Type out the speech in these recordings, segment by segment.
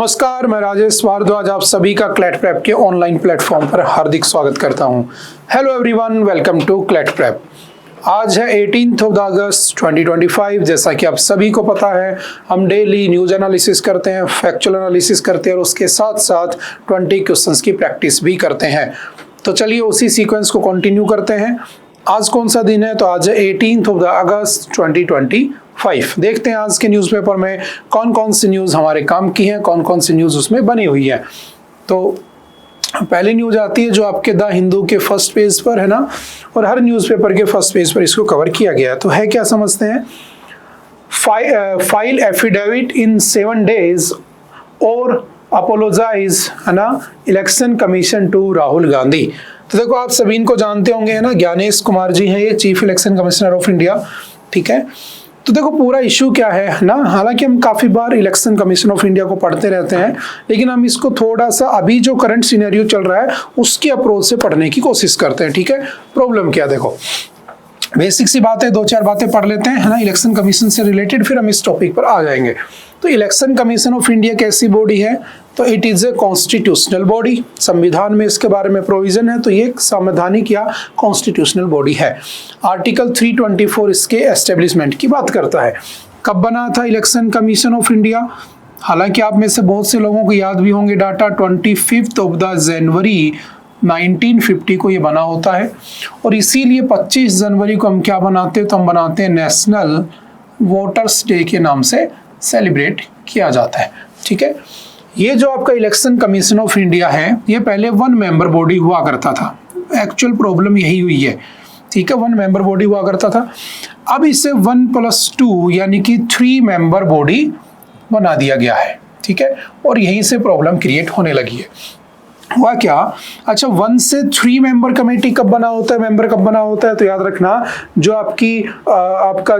नमस्कार, मैं राजेश भारद्वाज आप सभी का क्लैट प्रेप के ऑनलाइन प्लेटफॉर्म पर हार्दिक स्वागत करता हूं। Hello everyone, welcome to CLAT prep. आज है 18 अगस्त 2025। जैसा कि आप सभी को पता है, हम डेली न्यूज़ एनालिसिस करते हैं, फैक्चुअल एनालिसिस करते हैं और उसके साथ साथ 20 क्वेश्चंस की प्रैक्टिस भी करते हैं। तो चलिए उसी सीक्वेंस को कंटिन्यू करते हैं। आज कौन सा दिन है? तो आज है 18 अगस्त 2025। देखते हैं आज के न्यूज़पेपर में कौन कौन सी न्यूज़ हमारे काम की है, कौन कौन सी न्यूज़ उसमें बनी हुई है। तो पहली न्यूज़ आती है जो आपके द हिंदू के फर्स्ट पेज पर है ना, और हर न्यूज़पेपर के फर्स्ट पेज पर इसको कवर किया गया है। तो है क्या, समझते हैं। फाइल एफिडेविट इन 7 days और अपोलोजाइज है ना election commission to Rahul Gandhi. तो देखो, आप सभी इनको जानते होंगे है ना, ज्ञानेश कुमार जी हैं, ये chief election commissioner of India. ठीक है, तो देखो पूरा इशू क्या है ना। हालांकि हम काफी बार इलेक्शन कमीशन ऑफ इंडिया को पढ़ते रहते हैं, लेकिन हम इसको थोड़ा सा अभी जो करंट सिनेरियो चल रहा है उसकी अप्रोच से पढ़ने की कोशिश करते हैं। ठीक है, प्रॉब्लम क्या, देखो बेसिक सी बात है, 2-4 बातें पढ़ लेते हैं है ना इलेक्शन कमीशन से रिलेटेड, फिर हम इस टॉपिक पर आ जाएंगे। तो इलेक्शन कमीशन ऑफ इंडिया कैसी बॉडी है? तो it is a constitutional body. संविधान में इसके बारे में प्रोविजन है, तो ये एक संवैधानिक या कॉन्स्टिट्यूशनल बॉडी है। आर्टिकल 324 इसके एस्टेब्लिशमेंट की बात करता है। कब बना था इलेक्शन कमीशन ऑफ इंडिया? हालांकि आप में से बहुत से लोगों को याद भी होंगे डाटा, 25 जनवरी 1950 को ये बना होता है। और इसीलिए 25 जनवरी को हम क्या बनाते हैं? तो हम बनाते हैं नेशनल वोटर्स डे के नाम से सेलिब्रेट किया जाता है। ठीक है, ये जो आपका इलेक्शन कमीशन ऑफ इंडिया है, ये पहले 1 मेंबर बॉडी हुआ करता था। एक्चुअल प्रॉब्लम यही हुई है। ठीक है, 1 मेंबर बॉडी हुआ करता था। अब इसे 1+2 यानी कि 3 मेंबर बॉडी बना दिया गया है। ठीक है, और यहीं से प्रॉब्लम क्रिएट होने लगी है। हुआ क्या? अच्छा, 1 से 3 मेंबर कमेटी कब बना होता है, मेंबर कब बना होता है? तो याद रखना, जो आपका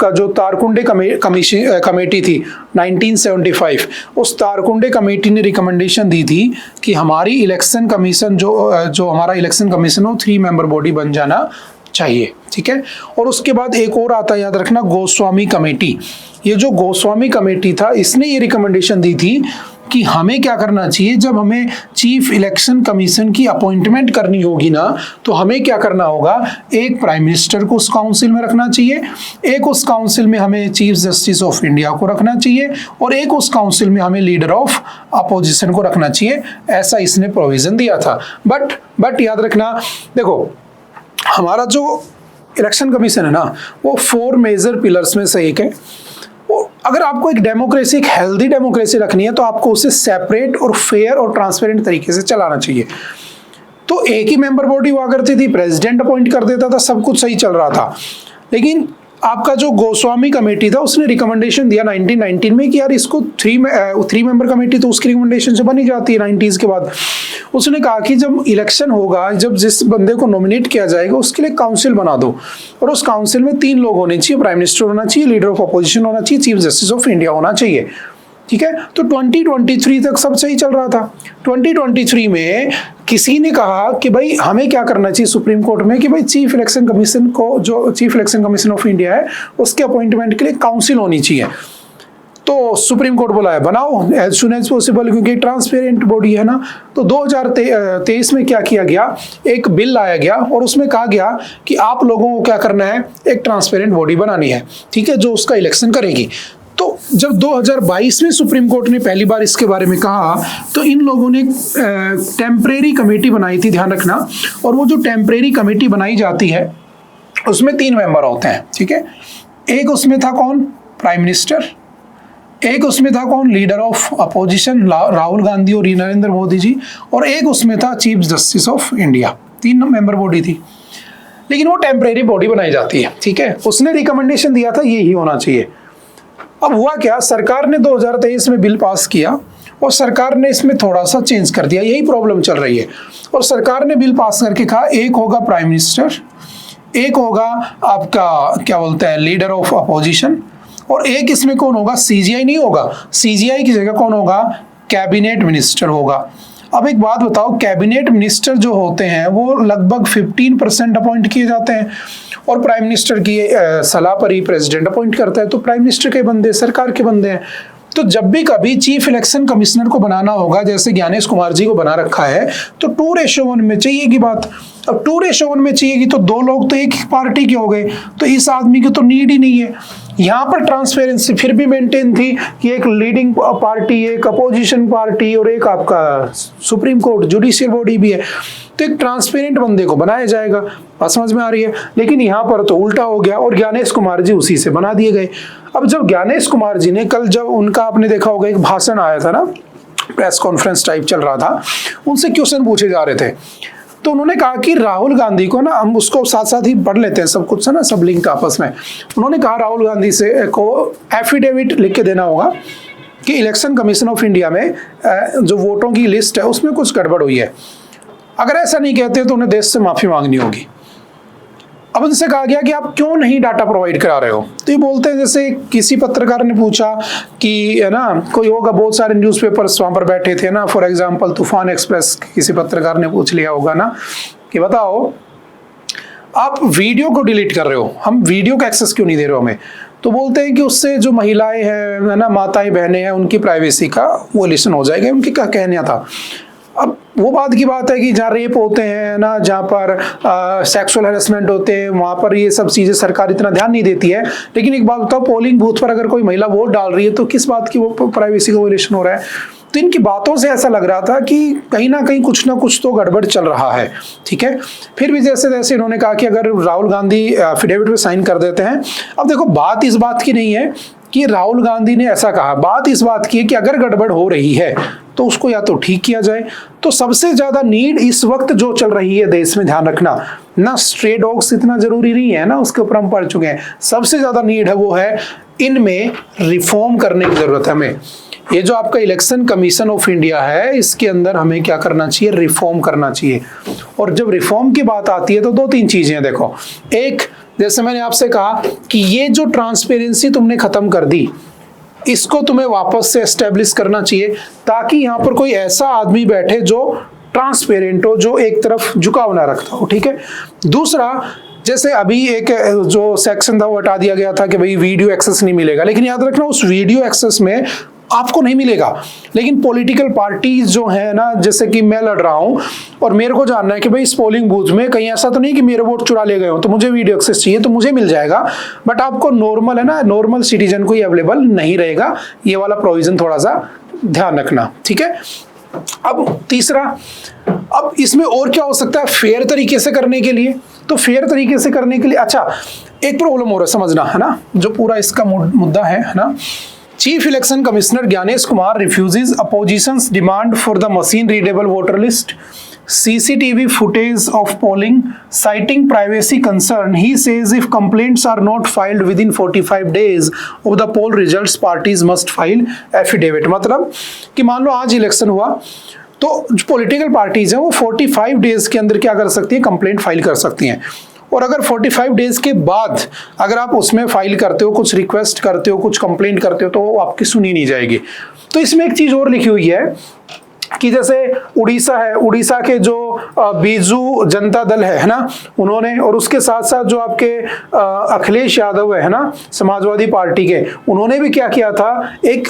जो तारकुंडे कमेटी थी 1975, उस तारकुंडे कमेटी ने रिकमेंडेशन दी थी कि हमारी इलेक्शन कमीशन जो हमारा इलेक्शन कमीशन हो 3 मेंबर बॉडी बन जाना चाहिए। ठीक है, और उसके बाद एक और आता है, याद रखना, गोस्वामी कमेटी। ये जो गोस्वामी कमेटी था, इसने ये रिकमेंडेशन दी थी कि हमें क्या करना चाहिए, जब हमें चीफ इलेक्शन कमीशन की अपॉइंटमेंट करनी होगी ना, तो हमें क्या करना होगा, एक प्राइम मिनिस्टर को उस काउंसिल में रखना चाहिए, एक उस काउंसिल में हमें चीफ जस्टिस ऑफ इंडिया को रखना चाहिए, और एक उस काउंसिल में हमें लीडर ऑफ अपोजिशन को रखना चाहिए। ऐसा इसने प्रोविजन दिया था। बट याद रखना, देखो हमारा जो इलेक्शन कमीशन है ना, वो 4 मेजर पिलर्स में से एक है। अगर आपको एक डेमोक्रेसी, एक हेल्दी डेमोक्रेसी रखनी है, तो आपको उसे सेपरेट और फेयर और ट्रांसपेरेंट तरीके से चलाना चाहिए। तो एक ही मेंबर बॉडी हुआ करती थी, प्रेसिडेंट अपॉइंट कर देता था, सब कुछ सही चल रहा था। लेकिन आपका जो गोस्वामी कमेटी था, उसने रिकमेंडेशन दिया 1919 में कि यार इसको 3 मेंबर कमेटी तो उसकी रिकमेंडेशन से बनी जाती है 90s के बाद। उसने कहा कि जब इलेक्शन होगा, जब जिस बंदे को नॉमिनेट किया जाएगा उसके लिए काउंसिल बना दो, और उस काउंसिल में 3 लोग होने चाहिए, प्राइम मिनिस्टर होना चाहिए, लीडर ऑफ अपोजिशन होना चाहिए, चीफ जस्टिस ऑफ इंडिया होना चाहिए। ठीक है, तो 2023 तक सब सही चल रहा था। 2023 में किसी ने कहा कि भाई हमें क्या करना चाहिए सुप्रीम कोर्ट में, कि भाई चीफ इलेक्शन कमीशन को, जो chief election commission of India है, उसके अपॉइंटमेंट के लिए काउंसिल होनी चाहिए। तो सुप्रीम कोर्ट बोला है बनाओ एज सुन एज पॉसिबल, क्योंकि ट्रांसपेरेंट बॉडी है ना। तो 2023 में क्या किया गया, एक बिल लाया गया और उसमें कहा गया कि आप लोगों को क्या करना है, एक ट्रांसपेरेंट बॉडी बनानी है। ठीक है, जो उसका इलेक्शन करेगी। तो जब 2022 में सुप्रीम कोर्ट ने पहली बार इसके बारे में कहा, तो इन लोगों ने टेम्परेरी कमेटी बनाई थी, ध्यान रखना। और वो जो टेम्परेरी कमेटी बनाई जाती है, उसमें 3 मेंबर होते हैं। ठीक है, एक उसमें था कौन, प्राइम मिनिस्टर, एक उसमें था कौन, leader of opposition Rahul Gandhi और नरेंद्र मोदी जी, और एक उसमें था chief justice of India. 3 member body थी, लेकिन वो टेम्परेरी बॉडी बनाई जाती है। ठीक है, उसने रिकमेंडेशन दिया था ये ही होना चाहिए। अब हुआ क्या, सरकार ने 2023 में बिल पास किया और सरकार ने इसमें थोड़ा सा चेंज कर दिया। यही प्रॉब्लम चल रही है। और सरकार ने बिल पास करके कहा एक होगा प्राइम मिनिस्टर, एक होगा आपका क्या बोलते हैं लीडर ऑफ अपोजिशन, और एक इसमें कौन होगा, सीजीआई नहीं होगा, सीजीआई की जगह कौन होगा, कैबिनेट मिनिस्टर होगा। अब एक बात बताओ, कैबिनेट मिनिस्टर जो होते हैं वो लगभग 15% अपॉइंट किए जाते हैं, और प्राइम मिनिस्टर की सलाह पर ही प्रेसिडेंट अपॉइंट करता है। तो प्राइम मिनिस्टर के बंदे सरकार के बंदे हैं। तो जब भी कभी चीफ इलेक्शन कमिश्नर को बनाना होगा, जैसे ज्ञानेश कुमार जी को बना रखा है, तो 2:1 में चाहिएगी बात। अब 2:1 में चाहिएगी तो 2 लोग तो एक ही पार्टी के हो गए, तो इस आदमी की तो नीड ही नहीं है। यहाँ पर ट्रांसपेरेंसी फिर भी मेंटेन थी कि एक लीडिंग पार्टी, एक अपोजिशन पार्टी और एक आपका सुप्रीम कोर्ट जुडिशियल बॉडी भी है, तो एक ट्रांसपेरेंट बंदे को बनाया जाएगा। बात समझ में आ रही है? लेकिन यहाँ पर तो उल्टा हो गया और ज्ञानेश कुमार जी उसी से बना दिए गए। अब जब ज्ञानेश कुमार जी ने कल, जब उनका आपने देखा होगा एक भाषण आया था ना, प्रेस कॉन्फ्रेंस टाइप चल रहा था, उनसे क्वेश्चन पूछे जा रहे थे, तो उन्होंने कहा कि राहुल गांधी को ना, हम उसको साथ साथ ही पढ़ लेते हैं सब कुछ है ना, सब लिंक आपस में। उन्होंने कहा राहुल गांधी से को एफिडेविट लिख के देना होगा कि इलेक्शन कमीशन ऑफ इंडिया में जो वोटों की लिस्ट है उसमें कुछ गड़बड़ हुई है। अगर ऐसा नहीं कहते तो उन्हें देश से माफी मांगनी होगी। अब उनसे कहा गया कि आप क्यों नहीं डाटा प्रोवाइड करा रहे हो, तो ये बोलते हैं, जैसे किसी पत्रकार ने पूछा कि है ना, कोई होगा, बहुत सारे न्यूज़पेपर्स वहाँ पर बैठे थे ना, फॉर एग्जांपल तूफान एक्सप्रेस, किसी पत्रकार ने पूछ लिया होगा ना कि बताओ आप वीडियो को डिलीट कर रहे हो, हम वीडियो का एक्सेस क्यों नहीं दे रहे हो हमें? तो बोलते हैं कि उससे जो महिलाएं हैं है ना, माताएं बहनें हैं, उनकी प्राइवेसी का वोलेशन हो जाएगा। उनकी क्या कहना था। अब वो बात की बात है कि जहाँ रेप होते हैं ना, जहाँ पर सेक्सुअल हैरेसमेंट होते हैं, वहाँ पर ये सब चीज़ें सरकार इतना ध्यान नहीं देती है। लेकिन एक बात बताओ, पोलिंग बूथ पर अगर कोई महिला वोट डाल रही है तो किस बात की वो प्राइवेसी का वोलेशन हो रहा है? तो इनकी बातों से ऐसा लग रहा था कि कहीं ना कहीं कुछ ना कुछ तो गड़बड़ चल रहा है। ठीक है, फिर भी जैसे जैसे इन्होंने कहा कि अगर राहुल गांधी एफिडेविट पे साइन कर देते हैं। अब देखो, बात इस बात की नहीं है कि राहुल गांधी ने ऐसा कहा, बात इस बात की है कि अगर गड़बड़ हो रही है तो उसको या तो ठीक किया जाए। तो सबसे ज्यादा नीड इस वक्त जो चल रही है देश में, ध्यान रखना ना, स्ट्रे डॉग्स इतना जरूरी नहीं है ना, उसके ऊपर हम पढ़ चुके हैं। सबसे ज्यादा नीड है वो है इनमें रिफॉर्म करने की जरूरत है हमें। ये जो आपका इलेक्शन कमीशन ऑफ इंडिया है, इसके अंदर हमें क्या करना चाहिए? रिफॉर्म करना चाहिए। और जब रिफॉर्म की बात आती है तो 2-3 चीजें हैं। देखो, एक, जैसे मैंने आपसे कहा कि ये जो ट्रांसपेरेंसी तुमने खत्म कर दी, इसको तुम्हें वापस से एस्टेब्लिश करना चाहिए, ताकि यहाँ पर कोई ऐसा आदमी बैठे जो ट्रांसपेरेंट हो, जो एक तरफ झुकाव ना रखता हो। ठीक है। दूसरा, जैसे अभी एक जो सेक्शन था वो हटा दिया गया था कि भाई वीडियो एक्सेस नहीं मिलेगा, लेकिन याद रखना उस वीडियो एक्सेस में आपको नहीं मिलेगा, लेकिन पॉलिटिकल पार्टीज जो है ना, जैसे कि मैं लड़ रहा हूं और मेरे को जानना है कि भाई इस पोलिंग बूथ में कहीं ऐसा तो नहीं कि मेरे वोट चुरा ले गए हो, तो मुझे वीडियो एक्सेस चाहिए, तो मुझे मिल जाएगा। बट आपको नॉर्मल है ना, नॉर्मल सिटीजन को ये अवेलेबल नहीं रहेगा। ये वाला प्रोविजन थोड़ा सा ध्यान रखना। ठीक है। अब तीसरा, अब इसमें और क्या हो सकता है फेयर तरीके से करने के लिए? तो फेयर तरीके से करने के लिए, अच्छा, एक प्रॉब्लम हो रहा है समझना, है ना, जो पूरा इसका मुद्दा है ना। Chief election commissioner Gyanesh Kumar refuses opposition's demand for the machine readable voter list, CCTV footage of polling, citing privacy concern. He says if complaints are not filed within 45 days of the poll results, parties must file affidavit. मतलब कि मान लो आज election हुआ तो जो political parties हैं वो 45 days के अंदर क्या कर सकती हैं? कंप्लेंट फाइल कर सकती हैं। और अगर 45 डेज के बाद अगर आप उसमें फाइल करते हो, कुछ रिक्वेस्ट करते हो, कुछ कंप्लेंट करते हो, तो वो आपकी सुनी नहीं जाएगी। तो इसमें एक चीज और लिखी हुई है कि जैसे उड़ीसा है, उड़ीसा के जो बीजू जनता दल है ना, उन्होंने, और उसके साथ साथ जो आपके अखिलेश यादव है ना, समाजवादी पार्टी के, उन्होंने भी क्या किया था, एक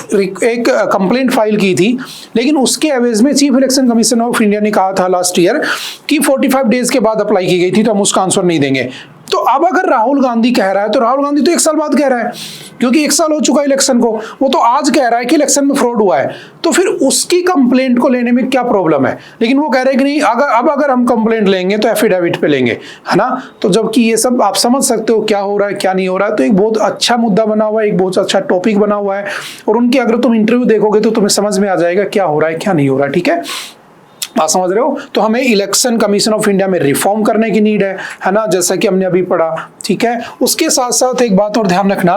कंप्लेंट फाइल की थी। लेकिन उसके एवज में chief election commission of India ने कहा था लास्ट ईयर कि 45 डेज के बाद अप्लाई की गई थी, तो हम उसका आंसर नहीं देंगे। तो अब अगर राहुल गांधी कह रहा है, तो राहुल गांधी तो 1 साल बाद कह रहा है, क्योंकि 1 साल हो चुका है इलेक्शन को। वो तो आज कह रहा है कि इलेक्शन में फ्रॉड हुआ है, तो फिर उसकी कंप्लेंट को लेने में क्या प्रॉब्लम है? लेकिन वो कह रहे हैं कि नहीं, अगर हम कंप्लेंट लेंगे तो एफिडेविट पे लेंगे, है ना। तो जबकि ये सब आप समझ सकते हो क्या हो रहा है क्या नहीं हो रहा है। तो एक बहुत अच्छा मुद्दा बना हुआ है, एक बहुत अच्छा टॉपिक बना हुआ है, और उनकी अगर तुम इंटरव्यू देखोगे तो तुम्हें समझ में आ जाएगा क्या हो रहा है क्या नहीं हो रहा है। ठीक है, आप समझ रहे हो। तो हमें इलेक्शन कमीशन ऑफ इंडिया में रिफॉर्म करने की नीड है ना, जैसा कि हमने अभी पढ़ा। ठीक है, उसके साथ साथ एक बात और ध्यान रखना,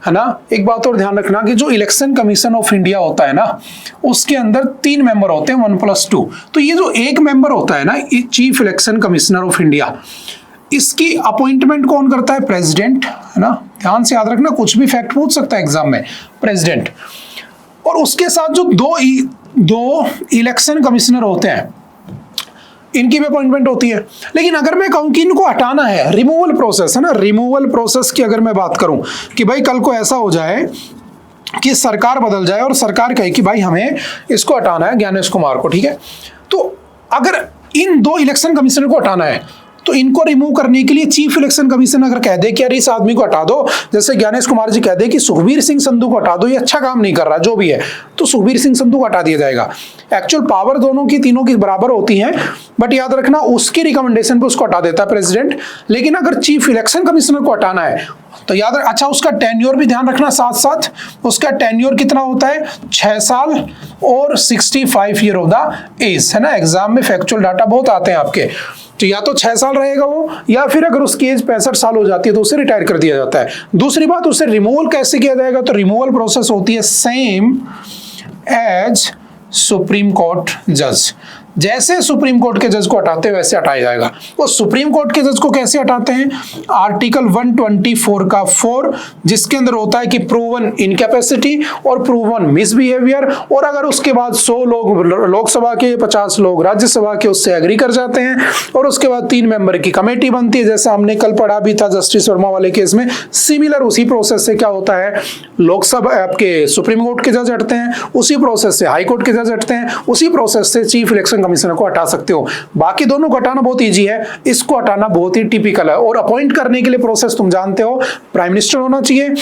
है ना, एक बात और ध्यान रखना कि जो इलेक्शन कमीशन ऑफ इंडिया होता है ना, उसके अंदर 3 मेंबर होते हैं, 1+2। तो ये जो एक मेंबर होता है ना, chief election commissioner of India, इसकी अपॉइंटमेंट कौन करता है? प्रेसिडेंट, है ना। ध्यान से याद रखना, कुछ भी फैक्ट पूछ सकता है एग्जाम में, प्रेसिडेंट। और उसके साथ जो दो इलेक्शन कमिश्नर होते हैं, इनकी भी अपॉइंटमेंट होती है। लेकिन अगर मैं कहूं कि इनको हटाना है, रिमूवल प्रोसेस है ना, रिमूवल प्रोसेस की अगर मैं बात करूं कि भाई कल को ऐसा हो जाए कि सरकार बदल जाए और सरकार कहे कि भाई हमें इसको हटाना है, ज्ञानेश कुमार को, ठीक है। तो अगर इन 2 इलेक्शन कमिश्नर को हटाना है तो इनको रिमूव करने के लिए चीफ इलेक्शन कमीशन अगर कह दे कि यार इस आदमी को हटा दो, जैसे ज्ञानेश कुमार जी कह दे कि सुखबीर सिंह संधू को हटा दो, ये अच्छा काम नहीं कर रहा जो भी है, तो सुखबीर सिंह संधू को हटा दिया जाएगा। एक्चुअल पावर दोनों की, तीनों की बराबर होती हैं, बट याद रखना उसकी रिकमेंडेशन पे उसको हटा देता है प्रेसिडेंट। लेकिन अगर चीफ इलेक्शन कमिश्नर को हटाना है तो याद रख, अच्छा उसका टेन्योर भी ध्यान रखना साथ साथ, उसका टेन्योर कितना होता है, 6 साल और 65 ईयर ऑफ द एज, है ना। एग्जाम में फैक्चुअल डाटा बहुत आते हैं आपके, तो या तो 6 साल रहेगा वो, या फिर अगर उसकी एज 65 साल हो जाती है तो उसे रिटायर कर दिया जाता है। दूसरी बात, उसे रिमूवल कैसे किया जाएगा, तो रिमूवल प्रोसेस होती है सेम एज सुप्रीम कोर्ट जज। जैसे सुप्रीम कोर्ट के जज को हटाते हैं वैसे हटाया जाएगा। वो सुप्रीम कोर्ट के जज को कैसे हटाते हैं, आर्टिकल 124 का 4, जिसके अंदर होता है कि प्रूवन इनकैपेसिटी और प्रूवन मिसबिहेवियर, और अगर उसके बाद 100 लोग लोकसभा के, 50 लोग राज्यसभा के उससे एग्री कर जाते हैं, और उसके बाद 3 मेंबर की कमेटी बनती है, जैसा हमने कल पढ़ा भी था जस्टिस वर्मा वाले केस में। सिमिलर उसी प्रोसेस से क्या होता है, लोकसभा आपके सुप्रीम कोर्ट के जज हटते हैं, उसी प्रोसेस से हाई कोर्ट के जज हटते हैं, उसी प्रोसेस से चीफ इलेक्शन कमिश्नर को हटा सकते हो। बाकी दोनों को हटाना बहुत इजी है, इसको हटाना बहुत ही टिपिकल है। और अपॉइंट करने के लिए प्रोसेस तुम जानते हो, प्राइम मिनिस्टर होना चाहिए,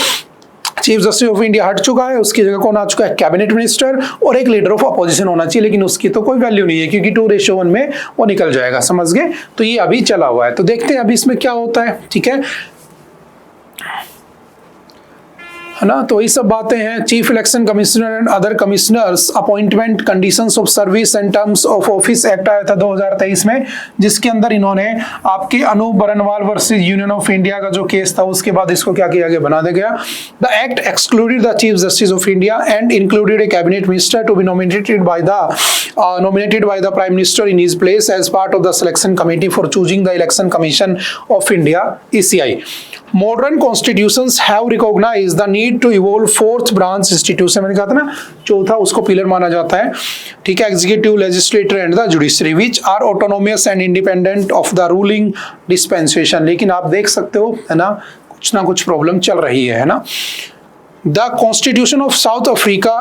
चीफ जस्टिस ऑफ इंडिया हट चुका है, उसकी जगह कौन आ चुका है, कैबिनेट मिनिस्टर, और एक लीडर ऑफ अपोजिशन होना चाहिए, लेकिन उसकी तो कोई वैल्यू नहीं है क्योंकि 2:1 में वो निकल जाएगा, समझ गए। तो ये अभी चला हुआ है, तो देखते हैं अभी इसमें क्या होता है, ठीक है ना। तो ये सब बातें हैं, chief election commissioner and other commissioners appointment, conditions of service and terms of office act आया था 2023 में, जिसके अंदर इन्होंने आपके Anoop Barnwal versus union of India का जो केस था, उसके बाद इसको क्या किया गया, बना दिया गया। The act excluded the chief justice of India and included a cabinet minister to be nominated by the prime minister in his place as part of the selection committee for choosing the election commission of India, ECI। Modern constitutions have recognized the need to evolve fourth branch institution, मैंने कहा था ना, चौथा उसको pillar माना जाता है, ठीक है, executive, legislator and the judiciary which are autonomous and independent of the ruling dispensation. लेकिन आप देख सकते हो, है ना, कुछ ना कुछ प्रॉब्लम चल रही है ना। The constitution of south Africa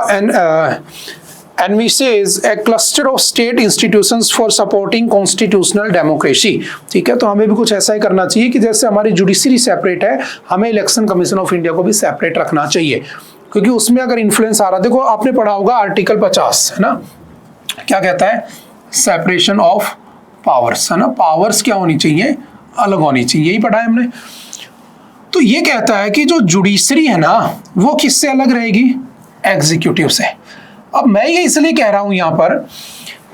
envisages a cluster of state institutions for supporting constitutional democracy, ठीक है। तो हमें भी कुछ ऐसा ही करना चाहिए कि जैसे हमारी जुडिशरी सेपरेट है, हमें इलेक्शन कमीशन ऑफ इंडिया को भी सेपरेट रखना चाहिए, क्योंकि उसमें अगर इन्फ्लुएंस आ रहा, देखो आपने पढ़ा होगा आर्टिकल 50, है ना, क्या कहता है, सेपरेशन ऑफ पावर्स, है ना, पावर्स क्या होनी चाहिए, अलग होनी चाहिए, यही पढ़ा है हमने। तो ये कहता है कि जो जुडिशरी है ना वो किससे अलग रहेगी, एग्जीक्यूटिव से। अब मैं ये इसलिए कह रहा हूं यहां पर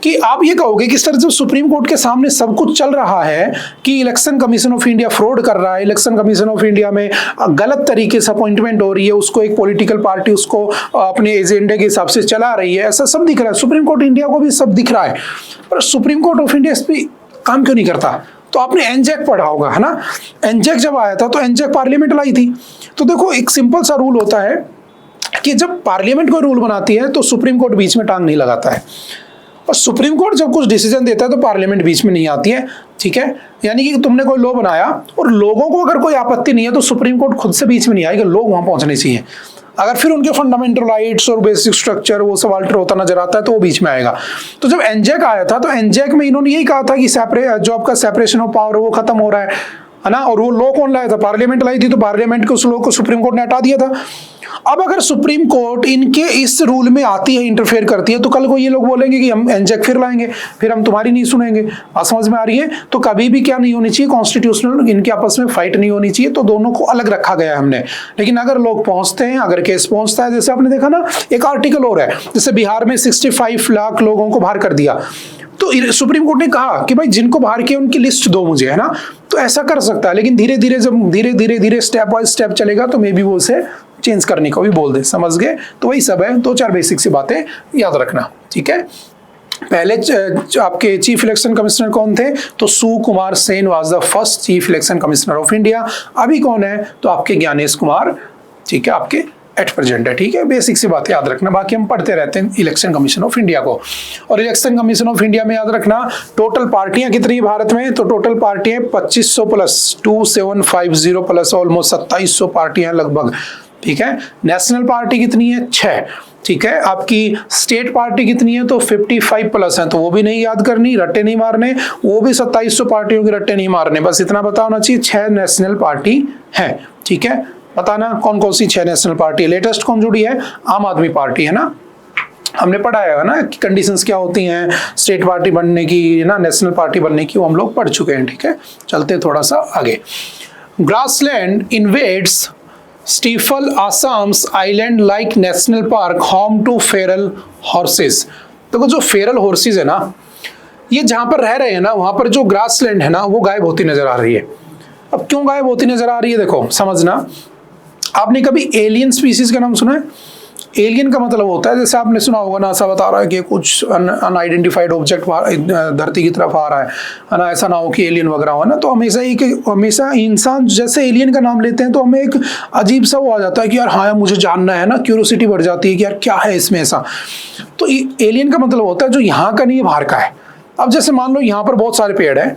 कि आप ये कहोगे कि सर जब सुप्रीम कोर्ट के सामने सब कुछ चल रहा है कि election commission of India fraud कर रहा है, इलेक्शन कमीशन ऑफ इंडिया में गलत तरीके से अपॉइंटमेंट हो रही है, उसको एक पॉलिटिकल पार्टी उसको अपने एजेंडे के हिसाब से चला रही है, ऐसा सब दिख रहा है, सुप्रीम कोर्ट इंडिया को भी सब दिख रहा है, पर सुप्रीम कोर्ट ऑफ इंडिया इस पर काम क्यों नहीं करता। तो आपने एनजेक पढ़ा होगा, है ना, एनजेक जब आया था तो एनजेक पार्लियामेंट लाई थी। तो देखो एक सिंपल सा रूल होता है कि जब पार्लियामेंट कोई रूल बनाती है तो सुप्रीम कोर्ट बीच में टांग नहीं लगाता है, और सुप्रीम कोर्ट जब कुछ डिसीजन देता है तो पार्लियामेंट बीच में नहीं आती है, ठीक है। यानी कि तुमने कोई लॉ बनाया और लोगों को अगर कोई आपत्ति नहीं है तो सुप्रीम कोर्ट खुद से बीच में नहीं आएगा, लोग वहां पहुंचने चाहिए। अगर फिर उनके फंडामेंटल राइट्स और बेसिक स्ट्रक्चर वो सब अल्टर होता नजर आता है तो वो बीच में आएगा। तो जब एनजेक आया था तो एनजेक में इन्होंने यही कहा था कि जो आपका सेपरेशन ऑफ पावर वो खत्म हो रहा है ना, और वो लॉ कौन लाया था, पार्लियामेंट लाई थी, तो पार्लियामेंट के उस लॉ को सुप्रीम कोर्ट ने हटा दिया था। अब अगर सुप्रीम कोर्ट इनके इस रूल में आती है, इंटरफेयर करती है, तो कल को ये लोग बोलेंगे कि हम एनजेक फिर लाएंगे, फिर हम तुम्हारी नहीं सुनेंगे। बात समझ में आ रही है। तो कभी भी क्या नहीं होनी चाहिए, कॉन्स्टिट्यूशनल इनके आपस में फाइट नहीं होनी चाहिए, तो दोनों को अलग रखा गया है हमने। लेकिन अगर लोग पहुंचते हैं, अगर केस पहुंचता है, जैसे आपने देखा ना एक आर्टिकल और है, जैसे बिहार में 65 लाख लोगों को बाहर कर दिया, तो सुप्रीम कोर्ट ने कहा कि भाई जिनको बाहर किया उनकी लिस्ट दो मुझे, है ना। तो ऐसा कर सकता है, लेकिन धीरे धीरे जब धीरे स्टेप बाय स्टेप चलेगा तो मे बी वो उसे चेंज करने को भी बोल दे, समझ गए। तो वही सब है, 2-4 बेसिक सी बातें याद रखना, ठीक है। पहले आपके चीफ इलेक्शन कमिश्नर कौन थे, तो Sukumar Sen was the first chief election commissioner of India. अभी कौन है, तो आपके ज्ञानेश कुमार, ठीक है, आपके एट प्रेजेंट है, ठीक है। बेसिक सी बात याद रखना, बाकी हम पढ़ते रहते हैं इलेक्शन कमीशन ऑफ इंडिया को। और इलेक्शन कमीशन ऑफ इंडिया में याद रखना टोटल पार्टियां कितनी है भारत में, तो टोटल पार्टियां 2500 प्लस 2750 प्लस ऑलमोस्ट 2700 पार्टियां लगभग, ठीक है। नेशनल पार्टी कितनी है? 6, ठीक है। आपकी स्टेट पार्टी कितनी है? तो 55+ है, तो वो भी नहीं याद करनी, रट्टे नहीं मारने, वो भी 2700 पार्टियों के रट्टे नहीं मारने, बस इतना पता होना चाहिए 6 नेशनल पार्टी है, ठीक है। बताना कौन कौन सी 6 नेशनल पार्टी। लेटेस्ट कौन जुड़ी है? आम आदमी पार्टी, है ना। हमने पढ़ा है ना कि कंडीशंस क्या होती हैं स्टेट पार्टी बनने की, ना नेशनल पार्टी बनने की, वो हम लोग पढ़ चुके हैं, ठीक है। चलते थोड़ा सा आगे। Grassland invades stifle Assam's island like national park home to feral horses. देखो जो फेरल हॉर्सेस है ना, ये जहां पर रह रहे हैं ना, वहां पर जो ग्रासलैंड है ना, वो गायब होती नजर आ रही है। अब क्यों गायब होती नजर आ रही है? देखो समझना, आपने कभी एलियन स्पीसीज का नाम सुना है? एलियन का मतलब होता है, जैसे आपने सुना होगा नासा बता रहा है कि कुछ अनआइडेंटिफाइड ऑब्जेक्ट धरती की तरफ आ रहा है ना, ऐसा ना हो कि एलियन वगैरह हो ना। तो हमेशा इंसान जैसे एलियन का नाम लेते हैं तो हमें एक अजीब सा वो आ जाता है कि यार हाँ मुझे जानना है ना, क्यूरियोसिटी बढ़ जाती है कि यार क्या है इसमें ऐसा। तो एलियन का मतलब होता है जो यहाँ का नहीं है, बाहर का है। अब जैसे मान लो यहाँ पर बहुत सारे पेड़ हैं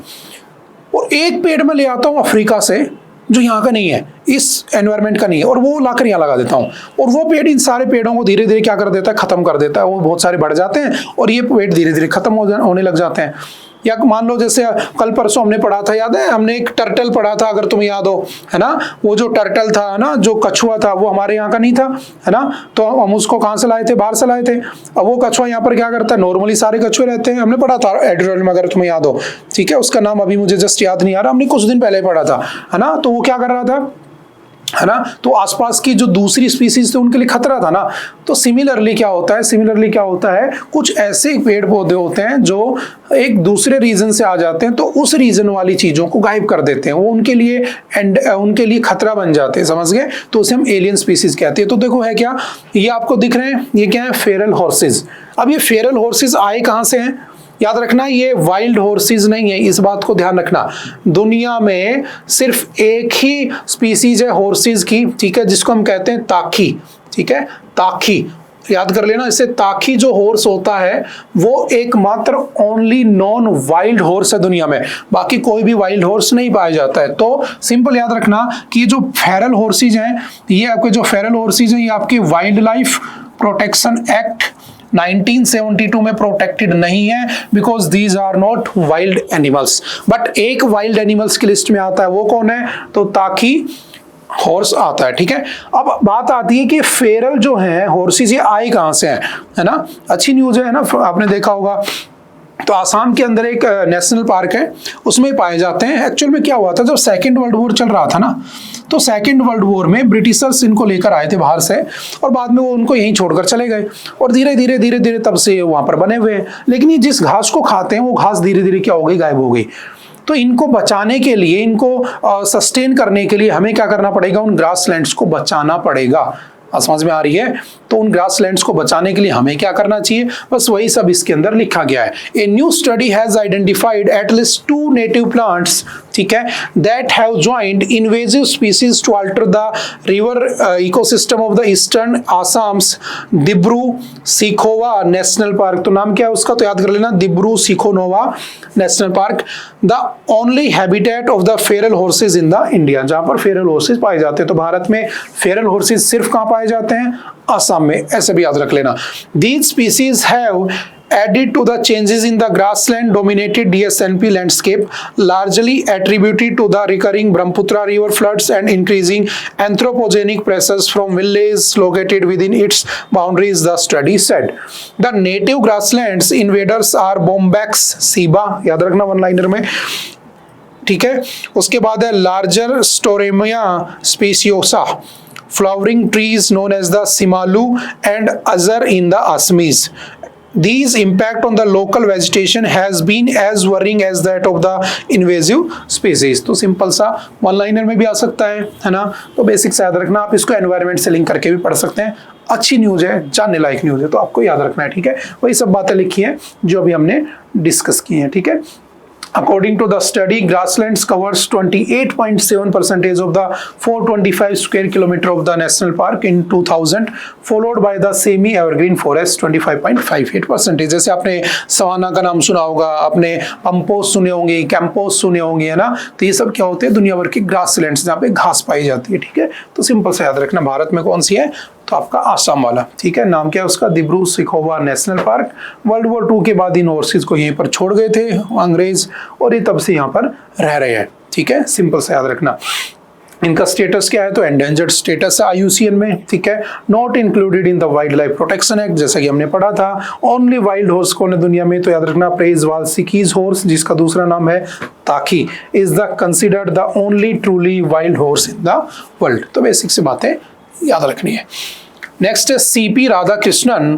और एक पेड़ में ले आता हूँ अफ्रीका से जो यहाँ का नहीं है, इस एनवायरनमेंट का नहीं है, और वो लाकर यहाँ लगा देता हूँ, और वो पेड़ इन सारे पेड़ों को धीरे धीरे क्या कर देता है? खत्म कर देता है। वो बहुत सारे बढ़ जाते हैं और ये पेड़ धीरे धीरे खत्म होने लग जाते हैं। या मान लो जैसे कल परसों हमने पढ़ा था, याद है हमने एक टर्टल पढ़ा था, अगर तुम्हें याद हो, है ना। वो जो टर्टल था ना, जो कछुआ था, वो हमारे यहाँ का नहीं था, है ना। तो हम उसको कहाँ से लाए थे? बाहर से लाए थे। अब वो कछुआ यहाँ पर क्या करता है? नॉर्मली सारे कछुए रहते हैं, हमने पढ़ा था एडिटोरियल में, अगर तुम्हें याद हो, ठीक है। उसका नाम अभी मुझे जस्ट याद नहीं आ रहा, हमने कुछ दिन पहले पढ़ा था, है ना। तो वो क्या कर रहा था, है ना, तो आसपास की जो दूसरी स्पीसीज थे उनके लिए खतरा था ना। तो सिमिलरली क्या होता है, कुछ ऐसे पेड़ पौधे होते हैं जो एक दूसरे रीजन से आ जाते हैं, तो उस रीजन वाली चीजों को गायब कर देते हैं, वो उनके लिए खतरा बन जाते हैं, समझ गए। तो उसे हम एलियन स्पीसीज कहते हैं। तो देखो है क्या, ये आपको दिख रहे हैं, ये क्या है? Feral horse's. अब ये फेरल हॉर्सेज आए कहां से हैं? याद रखना, ये वाइल्ड हॉर्सेस नहीं है, इस बात को ध्यान रखना। दुनिया में सिर्फ एक ही स्पीसीज है हॉर्सेस की, ठीक है, जिसको हम कहते हैं ताखी, ठीक है, ताखी। याद कर लेना इसे, ताखी जो हॉर्स होता है वो एकमात्र ओनली नॉन वाइल्ड हॉर्स है दुनिया में, बाकी कोई भी वाइल्ड हॉर्स नहीं पाया जाता है। तो सिंपल याद रखना कि जो फेरल हॉर्सेस हैं, ये आपके जो फेरल हॉर्सेस हैं, ये आपके वाइल्ड लाइफ प्रोटेक्शन एक्ट 1972 में प्रोटेक्टेड नहीं है, because these are not wild animals. But एक वाइल्ड एनिमल्स की लिस्ट में आता है, वो कौन है? तो ताखी हॉर्स आता है, ठीक है। अब बात आती है कि फेरल जो है हॉर्सेस, ये आए कहां से हैं, है ना। अच्छी न्यूज है ना, आपने देखा होगा। तो आसाम के अंदर एक नेशनल पार्क है, उसमें पाए जाते हैं। एक्चुअल में क्या हुआ था, जब सेकेंड वर्ल्ड वॉर चल रहा था ना, तो सेकेंड वर्ल्ड वॉर में ब्रिटिशर्स इनको लेकर आए थे बाहर से, और बाद में वो उनको यहीं छोड़कर चले गए, और धीरे धीरे तब से वहां पर बने हुए हैं। लेकिन ये जिस घास को खाते हैं वो घास धीरे धीरे क्या हो गई? गायब हो गई। तो इनको बचाने के लिए, इनको सस्टेन करने के लिए हमें क्या करना पड़ेगा? उन ग्रासलैंड्स को बचाना पड़ेगा। समझ में आ रही है? तो उन ग्रासलैंड्स को बचाने के लिए हमें क्या करना चाहिए? बस वही सब इसके अंदर लिखा गया है। A new study has identified at least 2 native plants, ठीक है, that have joined invasive species to alter the river ecosystem of the eastern Assam's Dibru Saikhowa national park. तो नाम क्या है उसका? तो याद कर लेना, Dibru Saikhowa national park, the only habitat of the feral horses in the India, जहां पर फेरल हॉर्सेज पाए जाते हैं। तो भारत में फेरल हॉर्सेज सिर्फ कहां पाए जाते हैं? असम में, ऐसे भी याद रख लेना। These species have added to the changes in the grassland dominated DSNP landscape, largely attributed to the recurring Brahmaputra river floods and increasing anthropogenic pressures from villages located within its boundaries, the study said. The native grasslands invaders are Bombax ceiba, याद रखना one liner में, ठीक है। उसके बाद है larger स्टोरेमिया स्पेसियोसा, flowering trees known as the simalu and azar in the Assamese. These impact on the local vegetation has been as worrying as that of the invasive species. तो simple सा one liner में भी आ सकता है ना। तो basic से याद रखना, आप इसको एनवायरनमेंट से लिंक करके भी पढ़ सकते हैं। अच्छी न्यूज है, जानने लायक न्यूज है, तो आपको याद रखना है, ठीक है। वही सब बातें लिखी हैं जो अभी हमने डिस्कस की हैं, ठीक है। According to the study, grasslands covers 28.7% of the 425 square kilometer of the national park in 2000, followed by the semi-evergreen forest 25.58%. जैसे आपने सवाना का नाम सुना होगा, आपने पंपोस सुने होंगे, कैंपोस सुने होंगे, है ना। तो ये सब क्या होते हैं, दुनिया भर के ग्रासलैंड्स जहाँ पे घास पाई जाती है, ठीक है। तो सिंपल से याद रखना, भारत में कौन सी है, तो आपका आसाम वाला, ठीक है। नाम क्या है उसका, Dibru Saikhowa national park. World war 2 के बाद इन ओवरसीज को यहीं पर छोड़ गए थे अंग्रेज, और ये तब से यहाँ पर रह रहे हैं, ठीक है। सिंपल से याद रखना। इनका स्टेटस क्या है, तो एंडेंजर्ड स्टेटस है IUCN में, ठीक है। Not included in the wild life protection act, जैसा कि हमने पढ़ा था। ओनली वाइल्ड हॉर्स कौन है दुनिया में, तो याद रखना प्रेजवाल सिकीज हॉर्स, जिसका दूसरा नाम है ताकी, is the considered the only truly wild horse in the world. तो बेसिक से बातें याद रखनी है। नेक्स्ट है CP Radhakrishnan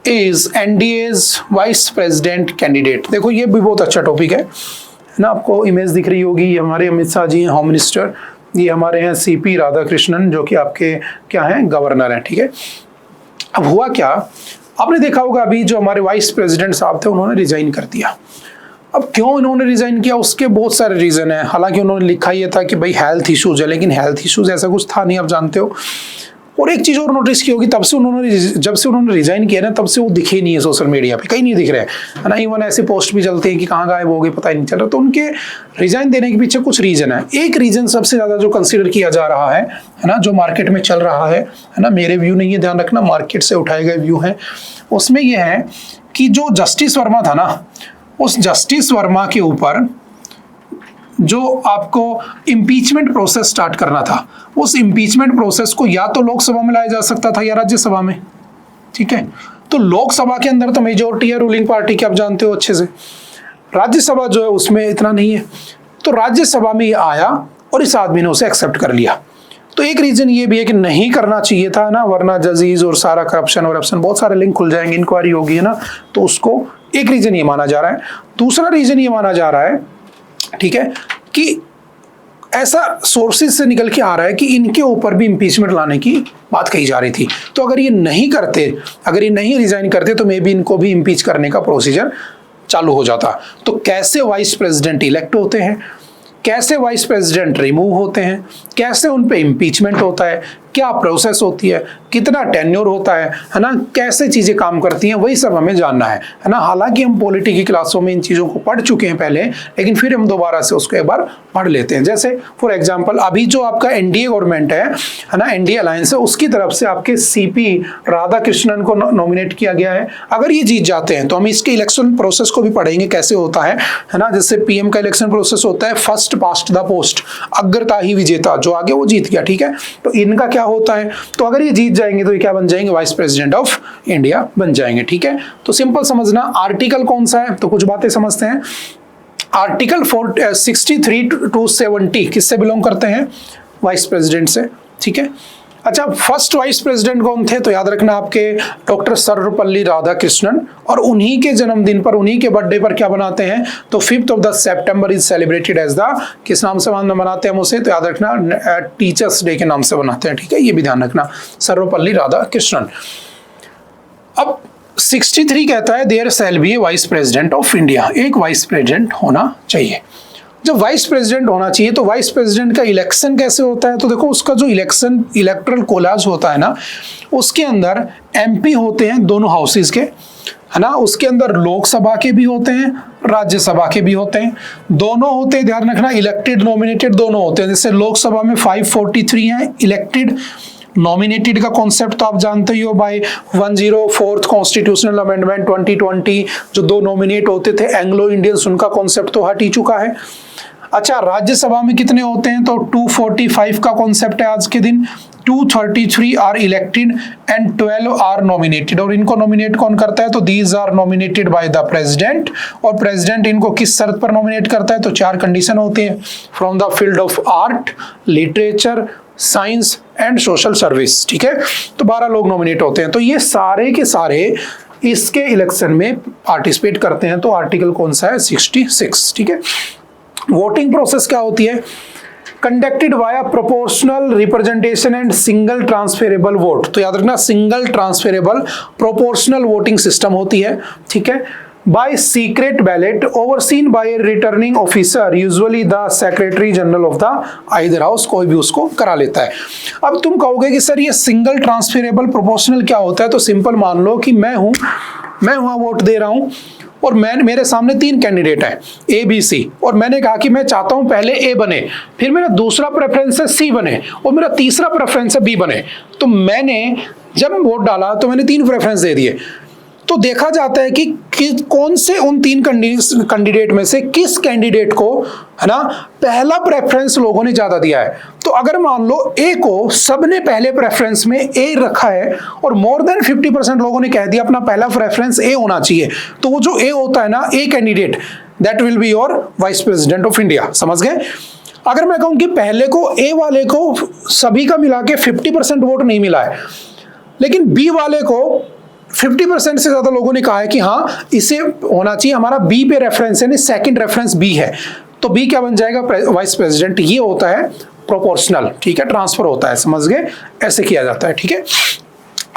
is NDA's vice president candidate. देखो ये भी बहुत अच्छा टॉपिक है ना। आपको इमेज दिख रही होगी, ये हमारे अमित शाह जी हैं, होम मिनिस्टर। ये हमारे हैं CP राधाकृष्णन, जो कि आपके क्या हैं, गवर्नर हैं, ठीक है। अब हुआ क्या, आपने देखा होगा अभी जो हमारे वाइस प्रेसिडेंट साहब थे उन्होंने रिजाइन कर दिया। अब क्यों इन्होंने रिजाइन किया, उसके बहुत सारे रीजन है। हालांकि उन्होंने लिखा ये था कि भाई हेल्थ इश्यूज है, लेकिन हेल्थ इश्यूज ऐसा कुछ था नहीं, आप जानते हो। और एक चीज और नोटिस की होगी, जब से उन्होंने रिजाइन किया ना, तब से वो दिखे नहीं है सोशल मीडिया पे, कहीं नहीं दिख रहे हैं ना। इवन ऐसे पोस्ट भी चलते हैं कि कहाँ गायब हो गए, पता ही नहीं चल रहा। तो उनके रिजाइन देने के पीछे कुछ रीजन है। एक रीजन सबसे ज्यादा जो कंसीडर किया जा रहा है ना, जो मार्केट में चल रहा है ना, मेरे व्यू नहीं है, ध्यान रखना, मार्केट से उठाए गए व्यू है। उसमें यह है कि जो जस्टिस वर्मा था ना, उस जस्टिस वर्मा के ऊपर जो आपको इम्पीचमेंट प्रोसेस स्टार्ट करना था, उस इम्पीचमेंट प्रोसेस को या तो लोकसभा में लाया जा सकता था या राज्यसभा में, ठीक है। तो लोकसभा के अंदर तो मेजोरिटी है रूलिंग पार्टी की, आप जानते हो अच्छे से। राज्यसभा जो है उसमें इतना नहीं है। तो राज्यसभा में ये आया और इस आदमी ने उसे एक्सेप्ट कर लिया। तो एक रीजन ये भी है कि नहीं करना चाहिए था ना, वरना जजीज और सारा करप्शन बहुत सारे लिंक खुल जाएंगे, इंक्वायरी होगी, है ना। तो उसको एक रीजन ये माना जा रहा है। दूसरा रीजन ये माना जा रहा है, ठीक है, कि ऐसा सोर्सेज से निकल के आ रहा है कि इनके ऊपर भी इंपीचमेंट लाने की बात कही जा रही थी। तो अगर ये नहीं करते, अगर ये नहीं रिजाइन करते, तो मे बी इनको भी इंपीच करने का प्रोसीजर चालू हो जाता। तो कैसे वाइस प्रेसिडेंट इलेक्ट होते हैं, कैसे वाइस प्रेसिडेंट रिमूव होते हैं, कैसे उन पे इम्पीचमेंट होता है, क्या प्रोसेस होती है, कितना टेन्योर होता है ना, कैसे चीज़ें काम करती हैं, वही सब हमें जानना है ना। हालांकि हम पॉलिटी की क्लासों में इन चीज़ों को पढ़ चुके हैं पहले, लेकिन फिर हम दोबारा से उसको एक बार पढ़ लेते हैं। जैसे फॉर एग्जांपल अभी जो आपका NDA गवर्नमेंट है ना, NDA अलायंस है, उसकी तरफ से आपके CP राधाकृष्णन को नॉमिनेट किया गया है। अगर ये जीत जाते हैं तो हम इसके इलेक्शन प्रोसेस को भी पढ़ेंगे कैसे होता है ना। जैसे PM का इलेक्शन प्रोसेस होता है फर्स्ट पास्ट द पोस्ट, अग्रताही विजेता, जो आगे वो जीत गया, ठीक है। तो इनका क्या होता है, तो अगर ये जीत जाएंगे तो ये क्या बन जाएंगे, वाइस प्रेसिडेंट ऑफ इंडिया बन जाएंगे, ठीक है। तो सिंपल समझना, आर्टिकल कौन सा है, तो कुछ बातें समझते हैं। आर्टिकल 63 to 70 किससे बिलोंग करते हैं, वाइस प्रेसिडेंट से, ठीक है। अच्छा, फर्स्ट वाइस प्रेसिडेंट कौन थे, तो याद रखना आपके डॉक्टर सर्वपल्ली राधाकृष्णन, और उन्हीं के जन्मदिन पर, उन्हीं के बर्थडे पर क्या बनाते हैं, तो 5 सितंबर इज सेलिब्रेटेड एज द, किस नाम से मनाते हैं हम उसे, तो याद रखना टीचर्स डे के नाम से बनाते हैं, ठीक है। ये भी ध्यान रखना, सर्वपल्ली राधाकृष्णन। अब 63 कहता है there shall be a vice president of India, एक वाइस प्रेसिडेंट होना चाहिए। जब वाइस प्रेसिडेंट होना चाहिए तो वाइस प्रेसिडेंट का इलेक्शन कैसे होता है, तो देखो उसका जो इलेक्शन इलेक्टोरल कोलाज होता है ना, उसके अंदर MP होते हैं दोनों हाउसेज के, है ना। उसके अंदर लोकसभा के भी होते हैं, राज्यसभा के भी होते हैं, दोनों होते हैं, ध्यान रखना। इलेक्टेड नॉमिनेटेड दोनों होते हैं। जैसे लोकसभा में 543 हैं इलेक्टेड, नॉमिनेटेड का कॉन्सेप्ट तो आप जानते ही हो, बाय 104th कॉन्स्टिट्यूशनल अमेंडमेंट 2020 जो 2 नॉमिनेट होते थे एंग्लो इंडियंस, उनका कॉन्सेप्ट तो हट ही चुका है। अच्छा, राज्यसभा में कितने होते हैं, तो 245 का कॉन्सेप्ट है आज के दिन। 233 are elected and 12 are nominated, और इनको नॉमिनेट कौन करता है, तो these are nominated by the president, और प्रेसिडेंट इनको किस शर्त पर नॉमिनेट करता है, तो 4 कंडीशन होती हैं, from the field of art, literature, science and social service, ठीक है। तो 12 लोग नॉमिनेट होते हैं। तो ये सारे के सारे इसके इलेक्शन में पार्टिसिपेट करते हैं। तो आर्टिकल कौन सा है, 66, ठीक है। वोटिंग प्रोसेस क्या होती है, conducted via proportional representation and single transferable vote. तो याद रखना, single transferable proportional voting system होती है, ठीक है। By secret ballot overseen by returning officer, usually the secretary general of the either house, कोई भी उसको करा लेता है। अब तुम कहोगे कि सर ये सिंगल ट्रांसफरेबल प्रोपोर्शनल क्या होता है? तो सिंपल मान लो कि मैं वहां वोट दे रहा हूं और मेरे सामने 3 कैंडिडेट हैं ए बी सी, और मैंने कहा कि मैं चाहता हूं पहले ए बने, फिर मेरा दूसरा प्रेफरेंस है सी बने, और मेरा तीसरा प्रेफरेंस है बी बने। तो मैंने जब वोट डाला तो मैंने 3 प्रेफरेंस दे दिए। तो देखा जाता है कि कौन से उन 3 कैंडिडेट में से किस कैंडिडेट को, है ना, पहला प्रेफरेंस लोगों ने ज्यादा दिया है। तो अगर मान लो ए को सबने पहले प्रेफरेंस में ए रखा है और मोर देन 50% लोगों ने कह दिया अपना पहला प्रेफरेंस ए होना चाहिए, तो वो जो ए होता है ना, a candidate, that will be your vice president of India. समझ गए? अगर मैं कहूं कि पहले को ए वाले को सभी का मिला के 50% वोट नहीं मिला है, लेकिन बी वाले को 50% से ज्यादा लोगों ने कहा है कि हाँ इसे होना चाहिए, हमारा बी पे रेफरेंस है, सेकंड रेफरेंस बी है, तो बी क्या बन जाएगा? Vice president. ये होता है प्रोपोर्शनल, ठीक है, ट्रांसफर होता है, समझ गए? ऐसे किया जाता है, ठीक है।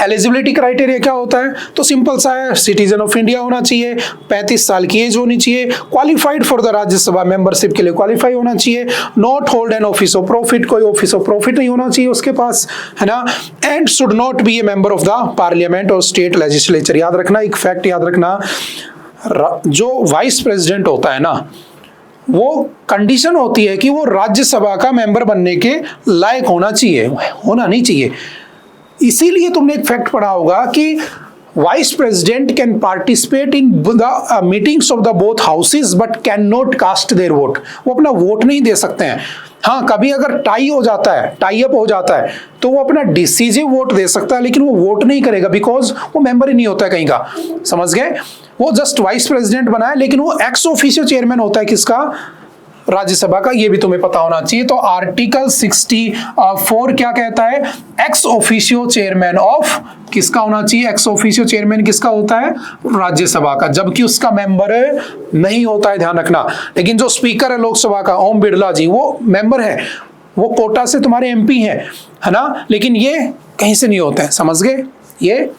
एलिजिबिलिटी क्राइटेरिया क्या होता है? तो सिंपल सा है, सिटीजन ऑफ इंडिया होना चाहिए, 35 साल की एज होनी चाहिए, qualified for the Rajya Sabha membership के लिए क्वालिफाई होना चाहिए, not hold an office of profit, कोई ऑफिस ऑफ प्रॉफिट नहीं होना चाहिए उसके पास, है ना, and should not be A member of the parliament और स्टेट लेजिस्लेचर। याद रखना, एक फैक्ट याद रखना, जो वाइस प्रेसिडेंट होता है ना, वो कंडीशन होती है कि वो राज्यसभा का मेंबर बनने के लायक होना चाहिए, होना नहीं चाहिए। इसीलिए तुमने एक फैक्ट पढ़ा होगा कि vice president can participate in the meetings of the both houses but can not cast their vote. वो अपना वोट नहीं दे सकते हैं। हाँ, कभी अगर टाई हो जाता है, टाई अप हो जाता है, तो वो अपना डिसीजिव वोट दे सकता है, लेकिन वो वोट नहीं करेगा बिकॉज वो मेंबर ही नहीं होता है कहीं का। समझ गए? वो जस्ट वाइस प्रेसिडेंट बना है, लेकिन वो एक्स ऑफिशियो चेयरमैन होता है किसका? राज्यसभा का। ये भी तुम्हें पता होना चाहिए। तो आर्टिकल 64 क्या कहता है? एक्स ऑफिशियो चेयरमैन ऑफ किसका होना चाहिए? एक्स ऑफिशियो चेयरमैन किसका होता है? राज्यसभा का, जबकि उसका मेंबर नहीं होता है, ध्यान रखना। लेकिन जो स्पीकर है लोकसभा का, ओम बिरला जी, वो मेंबर है, वो कोटा से तुम्हारे एमपी है ना, लेकिन ये कहीं से नहीं होते हैं। समझ गए? ये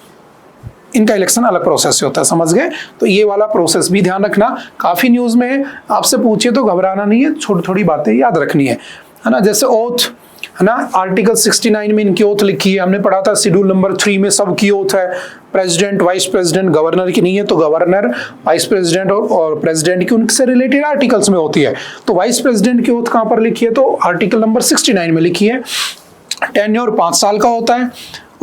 इनका इलेक्शन अलग प्रोसेस से होता है, समझ गए? तो ये वाला प्रोसेस भी ध्यान रखना। काफी न्यूज में आपसे पूछे तो घबराना नहीं है, छोटी थोड़ी बातें याद रखनी है ना। जैसे ओथ, है ना, आर्टिकल 69 में इनकी ओथ लिखी है, हमने पढ़ा था शेड्यूल नंबर 3 में सबकी ओथ है। प्रेसिडेंट, वाइस प्रेसिडेंट, गवर्नर की नहीं है, तो गवर्नर, वाइस प्रेसिडेंट और प्रेसिडेंट की उनसे रिलेटेड आर्टिकल्स में होती है। तो वाइस प्रेसिडेंट की ओथ कहाँ पर लिखी है? तो आर्टिकल नंबर 69 में लिखी है। टेन्योर 5 साल का होता है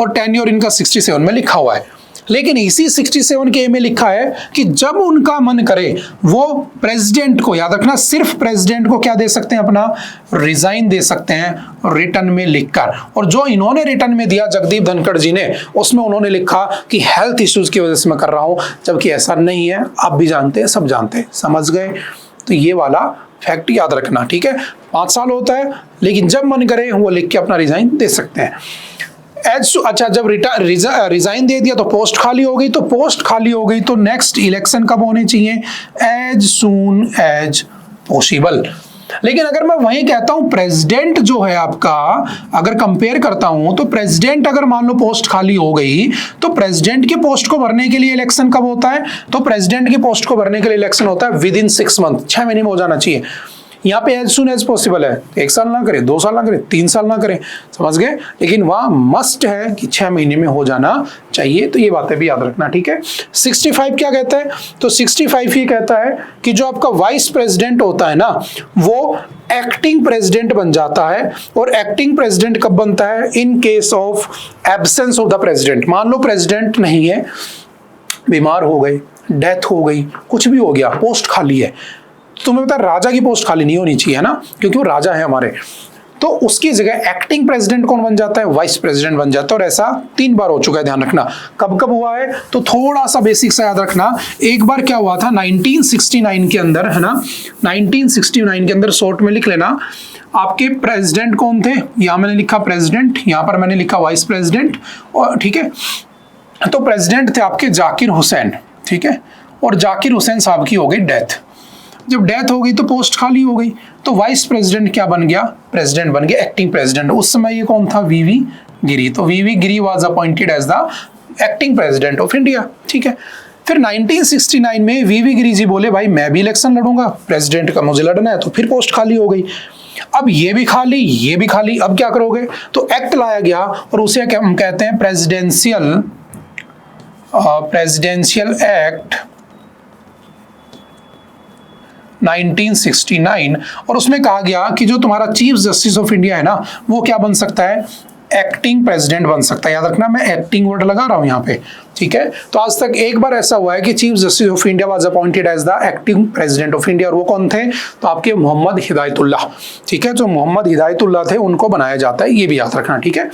और टेन्योर इनका 67 में लिखा हुआ है। लेकिन इसी 67 के ए में लिखा है कि जब उनका मन करे वो प्रेसिडेंट को, याद रखना, सिर्फ प्रेसिडेंट को क्या दे सकते हैं? अपना रिजाइन दे सकते हैं रिटर्न में लिखकर। और जो इन्होंने रिटर्न में दिया जगदीप धनखड़ जी ने, उसमें उन्होंने लिखा कि हेल्थ इश्यूज की वजह से मैं कर रहा हूं, जबकि ऐसा नहीं है। आप भी जानते हैं, सब जानते हैं। समझ गए? तो ये वाला फैक्ट याद रखना, ठीक है। 5 साल होता है, लेकिन जब मन करे वो लिख के अपना रिजाइन दे सकते हैं। अच्छा, जब रिजाइन दे दिया तो पोस्ट खाली हो गई। तो पोस्ट खाली हो गई तो नेक्स्ट इलेक्शन कब होने चाहिए? As soon as possible. लेकिन अगर मैं वही कहता हूं प्रेसिडेंट जो है आपका, अगर कंपेयर करता हूं, तो प्रेसिडेंट अगर मान लो पोस्ट खाली हो गई, तो प्रेसिडेंट के पोस्ट को भरने के लिए इलेक्शन कब होता है? तो प्रेसिडेंट के पोस्ट को भरने के लिए इलेक्शन होता है विद इन 6 मंथ, 6 महीने में हो जाना चाहिए। यहाँ पे एज सुन एज पॉसिबल है, 1 साल ना करें, 2 साल ना करें, 3 साल ना करें, समझ गए? लेकिन वहां मस्ट है कि 6 महीने में हो जाना चाहिए। तो ये बातें भी याद रखना, ठीक है। 65 क्या कहता है? तो 65 ये कहता है कि जो आपका वाइस प्रेसिडेंट होता है ना, वो एक्टिंग प्रेसिडेंट बन जाता है। और एक्टिंग प्रेसिडेंट कब बनता है? In case of absence of the president. मान लो प्रेसिडेंट नहीं है, बीमार हो गए, डेथ हो गई, कुछ भी हो गया, पोस्ट खाली है, तुम्हें पता है राजा की पोस्ट खाली नहीं होनी चाहिए, है ना, क्योंकि वो राजा है हमारे। तो उसकी जगह एक्टिंग प्रेसिडेंट कौन बन जाता है? वाइस प्रेसिडेंट बन जाता है। और ऐसा 3 बार हो चुका है, ध्यान रखना। कब कब हुआ है? तो थोड़ा सा बेसिक सा याद रखना। एक बार क्या हुआ था 1969 के अंदर, है ना, 1969 के अंदर, शॉर्ट में लिख लेना, आपके प्रेसिडेंट कौन थे? यहां मैंने लिखा प्रेसिडेंट, यहां पर मैंने लिखा वाइस प्रेसिडेंट, और ठीक है। तो प्रेसिडेंट थे आपके जाकिर हुसैन, ठीक है। और जाकिर हुसैन साहब की हो गई डेथ। जब डेथ हो गई तो पोस्ट खाली हो गई, तो वाइस प्रेसिडेंट क्या बन गया? प्रेसिडेंट बन गया, एक्टिंग प्रेसिडेंट। उस समय ये कौन था? वीवी गिरी। तो V V Giri was appointed as the acting president of India, ठीक है। फिर 1969 में वीवी गिरी जी बोले भाई मैं भी इलेक्शन लड़ूंगा, प्रेसिडेंट का मुझे लड़ना है, तो फिर पोस्ट खाली हो गई। अब ये भी खाली, ये भी खाली, अब क्या करोगे? तो एक्ट लाया गया और उसे हम कहते हैं प्रेसिडेंशियल एक्ट 1969। और उसमें कहा गया कि जो तुम्हारा चीफ जस्टिस ऑफ इंडिया है ना, वो क्या बन सकता है? एक्टिंग प्रेसिडेंट बन सकता है। याद रखना मैं एक्टिंग वर्ड लगा रहा हूं यहाँ पे, ठीक है। तो आज तक एक बार ऐसा हुआ है कि chief justice of India was appointed as the acting president of India, और वो कौन थे? तो आपके मोहम्मद हिदायतुल्लाह, ठीक है। जो मोहम्मद हिदायतुल्लाह थे उनको बनाया जाता है, ये भी याद रखना, ठीक है।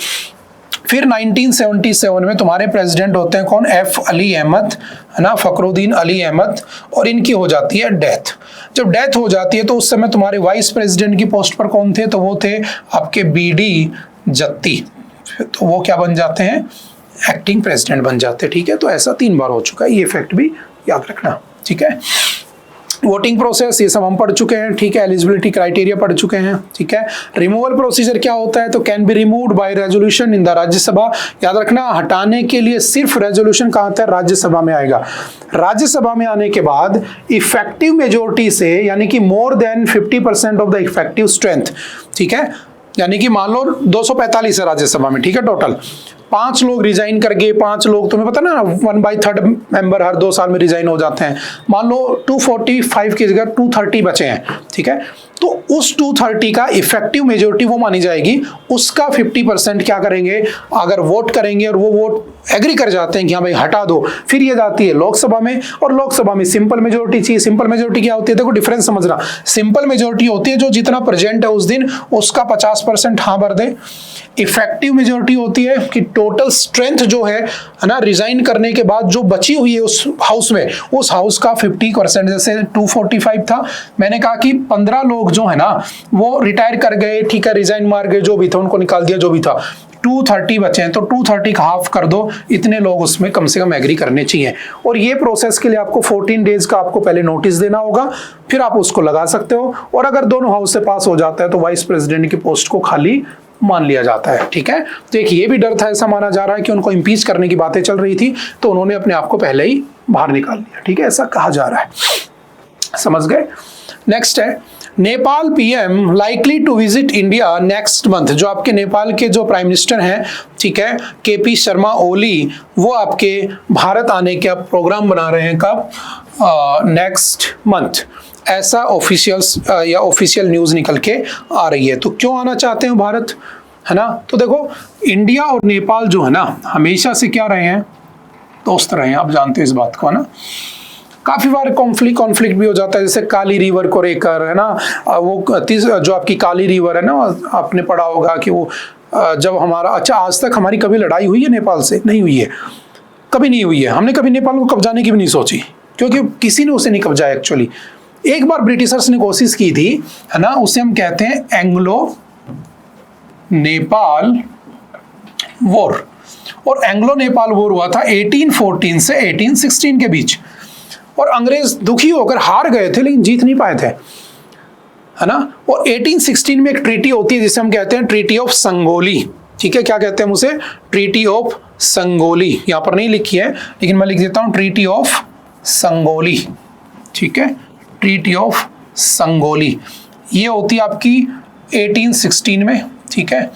फिर 1977 में तुम्हारे प्रेसिडेंट होते हैं कौन? एफ अली अहमद, है ना, फखरुद्दीन अली अहमद, और इनकी हो जाती है डेथ। जब डेथ हो जाती है तो उस समय तुम्हारे वाइस प्रेसिडेंट की पोस्ट पर कौन थे? तो वो थे आपके बीडी जत्ती, तो वो क्या बन जाते हैं? एक्टिंग प्रेसिडेंट बन जाते हैं, ठीक है। तो ऐसा 3 बार हो चुका है, ये फैक्ट भी याद रखना, ठीक है। वोटिंग प्रोसेस ये सब हम पढ़ चुके हैं, ठीक है। एलिजिबिलिटी क्राइटेरिया पढ़ चुके हैं, ठीक है। रिमूवल प्रोसीजर क्या होता है? तो can be removed by resolution in the Rajya Sabha. याद रखना, हटाने के लिए सिर्फ रेजोल्यूशन कहाँ आता है? राज्यसभा में आएगा। राज्यसभा में आने के बाद इफेक्टिव मेजोरिटी से, यानी कि more than 50% of the effective strength, ठीक है। यानी कि मान लो 245 है राज्यसभा में, ठीक है, टोटल 5 लोग रिजाइन कर गए, 5 लोग, तुम्हें पता ना 1/3 मेंबर हर 2 साल में रिजाइन हो जाते हैं। मान लो 245 की जगह 230 बचे हैं, ठीक है। तो उस 230 का इफेक्टिव मेजोरिटी वो मानी जाएगी, उसका 50% क्या करेंगे? अगर वोट करेंगे और वो वोट एग्री कर जाते हैं कि हाँ भाई हटा दो, फिर ये जाती है लोकसभा में, और लोकसभा में सिंपल मेजोरिटी चाहिए। सिंपल मेजोरिटी क्या होती है? देखो डिफरेंस समझना, सिंपल मेजोरिटी होती है जो जितना प्रेजेंट है उस दिन उसका 50% हाँ भर दे। इफेक्टिव मेजोरिटी होती है कि टोटल स्ट्रेंथ जो है ना, रिजाइन करने के बाद जो बची हुई है उस हाउस में, उस हाउस का 50%। जैसे 245 था, मैंने कहा कि 15 लोग जो है ना वो रिटायर कर गए, ठीक है, रिजाइन मार गए, जो भी था उनको निकाल दिया, जो भी था, 230 बचे हैं, तो 230 का हाफ कर दो, इतने लोग उसमें कम से कम एग्री करने चाहिए। और ये प्रोसेस के लिए आपको 14 डेज का आपको पहले नोटिस देना होगा, फिर आप उसको लगा सकते हो। और अगर दोनों हाउस से पास हो जाता है तो वाइस प्रेसिडेंट की पोस्ट को खाली मान लिया जाता है, ठीक है। तो एक ये भी डर था, ऐसा माना जा रहा है कि उनको इम्पीच करने की बातें चल रही थी, तो उन्होंने अपने आप को पहले ही बाहर निकाल लिया, ठीक है, ऐसा कहा जा रहा है। समझ गए? नेक्स्ट है Nepal PM likely to visit India next month. जो आपके नेपाल के जो प्राइम मिनिस्टर हैं, ठीक है, केपी शर्मा ओली, वो आपके भारत आने का प्रोग्राम बना रहे हैं। कब? नेक्स्ट मंथ, ऐसा ऑफिशियल न्यूज निकल के आ रही है। तो क्यों आना चाहते हैं भारत, है ना? तो देखो इंडिया और नेपाल जो है ना हमेशा से क्या रहे हैं? दोस्त रहे हैं, आप जानते हैं इस बात को, है ना। काफी बार कॉन्फ्लिक्ट भी हो जाता है, जैसे काली रिवर को लेकर, है ना। वो जो आपकी काली रिवर है ना, आपने पढ़ा होगा कि वो जब हमारा, अच्छा आज तक हमारी कभी लड़ाई हुई है नेपाल से? नहीं हुई है, कभी नहीं हुई है। हमने कभी नेपाल को कब्जाने की भी नहीं सोची, क्योंकि किसी ने उसे नहीं कब्जाया एक्चुअली। एक बार ब्रिटिशर्स ने कोशिश की थी, है ना, उसे हम कहते हैं एंग्लो नेपाल वॉर। और एंग्लो नेपाल वॉर हुआ था 1814 से 1816 के बीच, और अंग्रेज दुखी होकर हार गए थे, लेकिन जीत नहीं पाए थे, है ना। और 1816 में एक ट्रीटी होती है जिसे हम कहते हैं ट्रीटी ऑफ संगोली, ठीक है। क्या कहते हैं उसे? Treaty of Sangolli. यहां पर नहीं लिखी है, लेकिन मैं लिख देता हूं ट्रीटी ऑफ संगोली, ठीक है, ट्रीटी ऑफ संगोली। ये होती है आपकी 1816 में, ठीक है।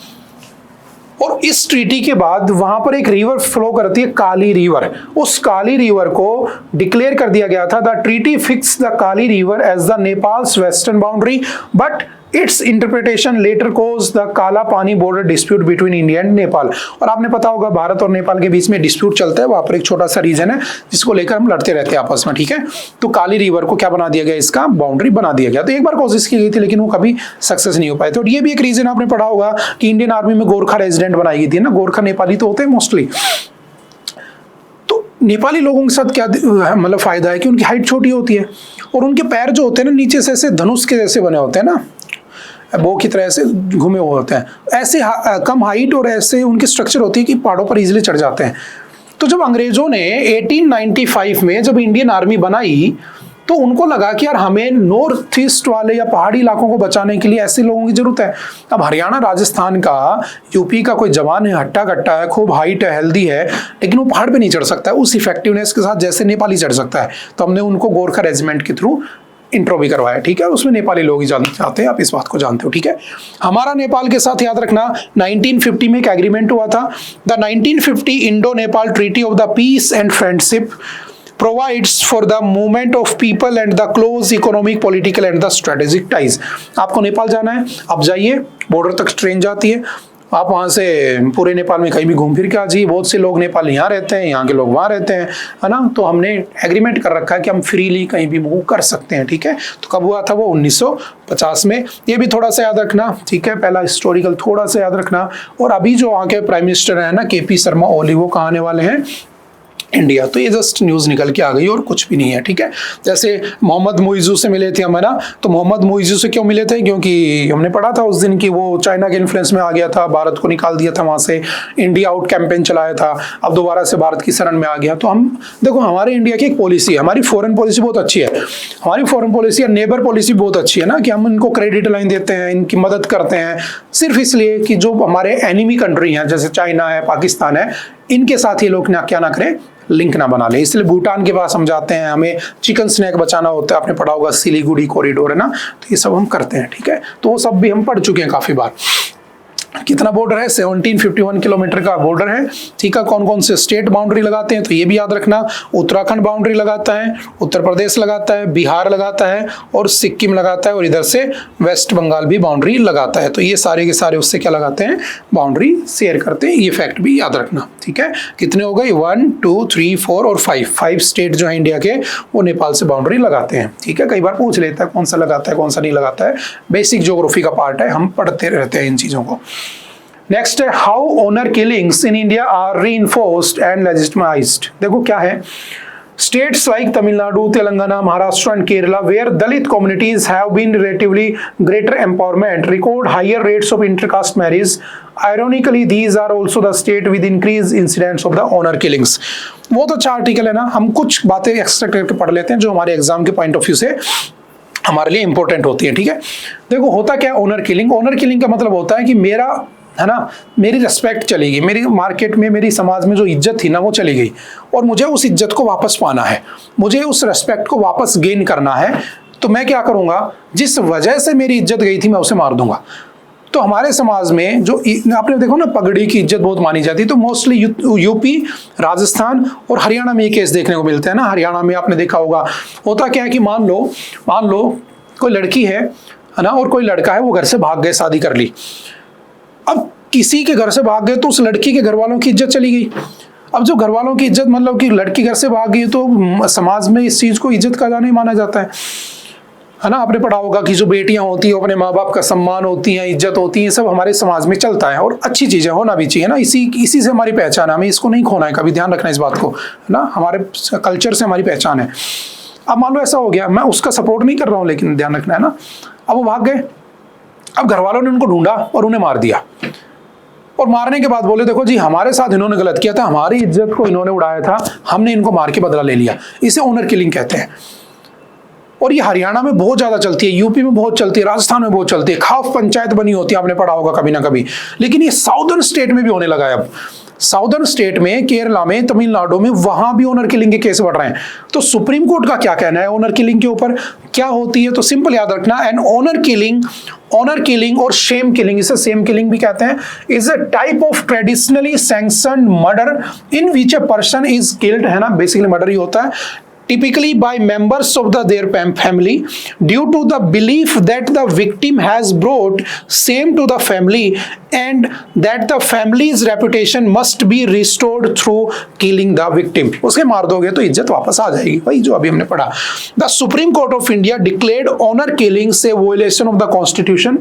और इस ट्रीटी के बाद वहां पर एक रिवर फ्लो करती है, काली रिवर। उस काली रिवर को डिक्लेयर कर दिया गया था, the treaty fix the Kali river as the Nepal's western boundary, but its interpretation later cause the Kala Pani border dispute between India and Nepal. और आपने पता होगा भारत और नेपाल के बीच में डिस्प्यूट चलता है, वहां पर एक छोटा सा रीजन है जिसको लेकर हम लड़ते रहते हैं आपस में, ठीक है। तो काली रिवर को क्या बना दिया गया? इसका बाउंड्री बना दिया गया। तो एक बार कोशिश की गई थी, लेकिन वो कभी सक्सेस नहीं हो पाए थे। और ये भी एक रीजन आपने पढ़ा होगा कि इंडियन आर्मी में गोरखा रेजिडेंट बनाई गई थी ना, गोरखा नेपाली तो होते हैं मोस्टली। तो नेपाली लोगों के साथ क्या मतलब फायदा है कि उनकी हाइट छोटी होती है, और उनके पैर जो होते हैं ना नीचे से ऐसे धनुष के जैसे बने होते हैं ना, बो की तरह से घूमे हुए होते हैं, ऐसे कम हाइट, और ऐसे उनकी स्ट्रक्चर होती है कि पहाड़ों पर इजीली चढ़ जाते हैं। तो जब अंग्रेजों ने 1895 में जब इंडियन आर्मी बनाई, तो उनको लगा कि यार हमें नॉर्थ ईस्ट वाले या पहाड़ी इलाकों को बचाने के लिए ऐसे लोगों की जरूरत है। अब हरियाणा, राजस्थान का, यूपी का कोई जवान है, हट्टा कट्टा है, खूब हाइट है, हेल्दी है, लेकिन वो पहाड़ पे नहीं चढ़ सकता है उस इफेक्टिवनेस के साथ जैसे नेपाली चढ़ सकता है। तो हमने उनको गोरखा रेजिमेंट के थ्रू इंट्रो भी करवाया, ठीक है। उसमें नेपाली लोग ही जाते हैं, आप इस बात को जानते हो, ठीक है। हमारा नेपाल के साथ याद रखना 1950 में एक एग्रीमेंट हुआ था, the 1950 Indo Nepal treaty of the peace and friendship provides for the movement of people and the close economic, political and the strategic ties। आपको नेपाल जाना है, आप जाइए, बॉर्डर तक ट्रेन जाती है, आप वहाँ से पूरे नेपाल में कहीं भी घूम फिर के आ जाइए। बहुत से लोग नेपाल यहाँ रहते हैं, यहाँ के लोग वहाँ रहते हैं, है ना। तो हमने एग्रीमेंट कर रखा है कि हम फ्रीली कहीं भी मूव कर सकते हैं, ठीक है। तो कब हुआ था वो? 1950 में। ये भी थोड़ा सा याद रखना, ठीक है, पहला हिस्टोरिकल थोड़ा सा याद रखना। और अभी जो वहाँ के प्राइम मिनिस्टर है ना, KP शर्मा ओली, वो कहाँ आने वाले हैं? इंडिया। तो ये जस्ट न्यूज़ निकल के आ गई और कुछ भी नहीं है, ठीक है। जैसे मोहम्मद मुइज़ू से मिले थे हम, है ना। तो मोहम्मद मुइज़ू से क्यों मिले थे? क्योंकि हमने पढ़ा था उस दिन कि वो चाइना के इन्फ्लुएंस में आ गया था, भारत को निकाल दिया था वहाँ से, इंडिया आउट कैंपेन चलाया था, अब दोबारा से भारत की शरण में आ गया। तो हम देखो, हमारे इंडिया की एक पॉलिसी है, हमारी फॉरेन पॉलिसी बहुत अच्छी है, हमारी फॉरेन पॉलिसी या नेबर पॉलिसी बहुत अच्छी है ना, कि हम इनको क्रेडिट लाइन देते हैं, इनकी मदद करते हैं, सिर्फ इसलिए कि जो हमारे एनिमी कंट्री हैं, जैसे चाइना है, पाकिस्तान है, इनके साथ ये लोग क्या ना करें, लिंक ना बना ले। इसलिए भूटान के पास हम जाते हैं, हमें चिकन स्नैक बचाना होता है, आपने पढ़ा होगा सिलीगुड़ी कॉरिडोर, है ना। तो ये सब हम करते हैं, ठीक है। तो वो सब भी हम पढ़ चुके हैं काफी बार। कितना बॉर्डर है? 1751 किलोमीटर का बॉर्डर है, ठीक है। कौन कौन से स्टेट बाउंड्री लगाते हैं? तो ये भी याद रखना, उत्तराखंड बाउंड्री लगाता है, उत्तर प्रदेश लगाता है, बिहार लगाता है और सिक्किम लगाता है, और इधर से वेस्ट बंगाल भी बाउंड्री लगाता है। तो ये सारे के सारे उससे क्या लगाते हैं? बाउंड्री शेयर करते हैं। ये फैक्ट भी याद रखना, ठीक है। कितने हो गए? 1 2 3 4 और 5 स्टेट जो है इंडिया के, वो नेपाल से बाउंड्री लगाते हैं, ठीक है। कई बार पूछ लेता है कौन सा लगाता है, कौन सा नहीं लगाता है। बेसिक ज्योग्राफी का पार्ट है, हम पढ़ते रहते हैं इन चीजों को। नेक्स्ट है how honour killings in India are reinforced and legitimised. देखो क्या है, states like Tamil Nadu, Telangana, Maharashtra and Kerala, where Dalit communities have been relatively greater empowerment, record higher rates of intercaste marriage. Ironically, these are also the state with increased incidents of the honor killings। वो तो अच्छा article है ना, हम कुछ बातें एक्सट्रैक्ट करके पढ़ लेते हैं जो हमारे एग्जाम के पॉइंट ऑफ व्यू से हमारे लिए इंपॉर्टेंट होती है, ठीक है। देखो होता क्या है ऑनर किलिंग? ऑनर किलिंग का मतलब होता है कि मेरा, है ना, मेरी रिस्पेक्ट चली गई, मेरी मार्केट में, मेरी समाज में जो इज्जत थी ना, वो चली गई, और मुझे उस इज्जत को वापस पाना है, मुझे उस रिस्पेक्ट को वापस गेन करना है। तो मैं क्या करूंगा? जिस वजह से मेरी इज्जत गई थी, मैं उसे मार दूंगा। तो हमारे समाज में जो आपने देखो ना, पगड़ी की इज्जत बहुत मानी जाती है, तो मोस्टली यूपी, राजस्थान और हरियाणा में ये केस देखने को मिलते हैं ना। हरियाणा में आपने देखा होगा, होता क्या है कि मान लो कोई लड़की है ना, और कोई लड़का है, वो घर से भाग गए, शादी कर ली। अब किसी के घर से भाग गए तो उस लड़की के घर वालों की इज्जत चली गई। अब जो घर वालों की इज्जत, मतलब कि लड़की घर से भाग गई, तो समाज में इस चीज को इज्जत का नहीं माना जाता है ना। आपने पढ़ा होगा कि जो बेटियां होती हैं, अपने माँ बाप का सम्मान होती हैं, इज्जत होती है, सब हमारे समाज में चलता है, और अच्छी चीजें होना भी चाहिए ना। इसी से हमारी पहचान है, हमें इसको नहीं खोना है, कभी ध्यान रखना इस बात को, है ना। हमारे कल्चर से हमारी पहचान है। अब मान लो ऐसा हो गया, मैं उसका सपोर्ट नहीं कर रहा हूँ, लेकिन ध्यान रखना है ना। अब वो भाग गए, अब घर वालों ने उनको ढूंढा और उन्हें मार दिया, और मारने के बाद बोले देखो जी, हमारे साथ इन्होंने गलत किया था, हमारी इज्जत को इन्होंने उड़ाया था, हमने इनको मार के बदला ले लिया। इसे ऑनर किलिंग कहते हैं। और ये हरियाणा में बहुत ज्यादा चलती है, यूपी में बहुत चलती है, राजस्थान में बहुत चलती है, खाफ पंचायत बनी होती है, आपने पढ़ा होगा कभी ना कभी। लेकिन ये साउदर्न स्टेट में भी होने लगा है अब। साउदर्न स्टेट में, केरला में, तमिलनाडु में, वहां भी ऑनर किलिंग के केस बढ़ रहे हैं। तो सुप्रीम कोर्ट का क्या कहना है ऑनर किलिंग के ऊपर, क्या होती है? तो सिंपल याद रखना, एन ऑनर किलिंग और शेम किलिंग, इसे सेम किलिंग भी कहते हैं, is a type of traditionally sanctioned murder in which a person is killed, है ना, बेसिकली मर्डर ही होता है, typically by members of their family, due to the belief that the victim has brought shame to the family and that the family's reputation must be restored through killing the victim। उसे मार दोगे तो इज्जत वापस आ जाएगी, वही जो अभी हमने पढ़ा। The Supreme Court of India declared honor killings a violation of the Constitution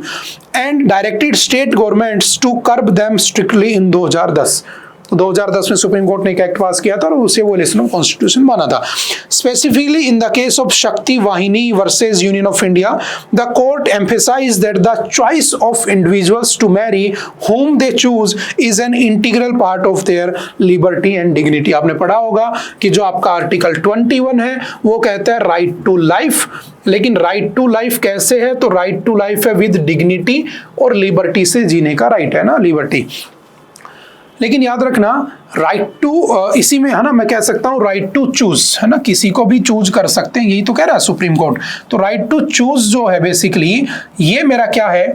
and directed state governments to curb them strictly in 2010। तो 2010 में सुप्रीम कोर्ट ने एक एक्ट पास किया था और उसे वो लिस्ट ऑफ कॉन्स्टिट्यूशन बना था। Specifically in the case of Shakti Vahini versus union of India, the court emphasise that the choice of individuals to marry whom they choose is an integral part of their liberty and dignity। आपने पढ़ा होगा कि जो आपका article 21 है वो कहता है राइट टू लाइफ, लेकिन राइट टू लाइफ कैसे है? तो राइट टू लाइफ है विद डिग्निटी और लिबर्टी से जीने का राइट है ना, लिबर्टी। लेकिन याद रखना राइट टू इसी में है ना, मैं कह सकता हूं राइट टू चूज है ना, किसी को भी चूज कर सकते हैं, यही तो कह रहा है सुप्रीम कोर्ट। तो राइट टू चूज जो है बेसिकली ये मेरा क्या है,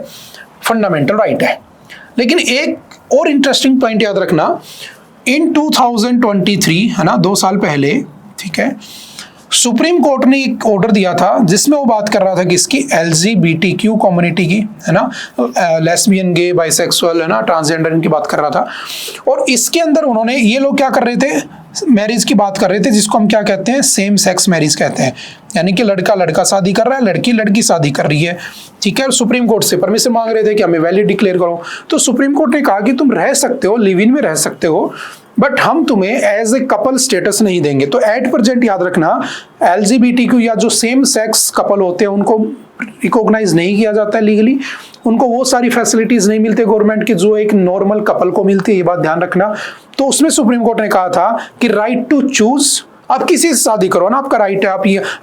फंडामेंटल राइट है। लेकिन एक और इंटरेस्टिंग पॉइंट याद रखना, इन 2023 है ना, 2 साल पहले, ठीक है, सुप्रीम कोर्ट ने एक ऑर्डर दिया था जिसमें वो बात कर रहा था कि इसकी LGBTQ कम्युनिटी की है ना, लेस्बियन, गे, बाइसेक्सुअल है ना, ट्रांसजेंडर, इनकी बात कर रहा था। और इसके अंदर उन्होंने ये लोग क्या कर रहे थे, मैरिज की बात कर रहे थे, जिसको हम क्या कहते हैं, सेम सेक्स मैरिज कहते हैं, यानी कि लड़का लड़का शादी कर रहा है, लड़की लड़की शादी कर रही है, ठीक है। और सुप्रीम कोर्ट से परमिशन मांग रहे थे कि हमें वैलिड डिक्लेयर करो। तो सुप्रीम कोर्ट ने कहा कि तुम रह सकते हो, लिव इन में रह सकते हो, बट हम तुम्हें एज ए कपल स्टेटस नहीं देंगे। तो एट प्रेजेंट याद रखना LGBTQ या जो सेम सेक्स कपल होते हैं उनको रिकॉग्नाइज नहीं किया जाता है लीगली, उनको वो सारी फैसिलिटीज नहीं मिलती गवर्नमेंट की जो एक नॉर्मल कपल को मिलती है, ये बात ध्यान रखना। तो उसमें सुप्रीम कोर्ट ने कहा था कि राइट टू चूज, आप किसी से शादी करो ना, आपका राइट है,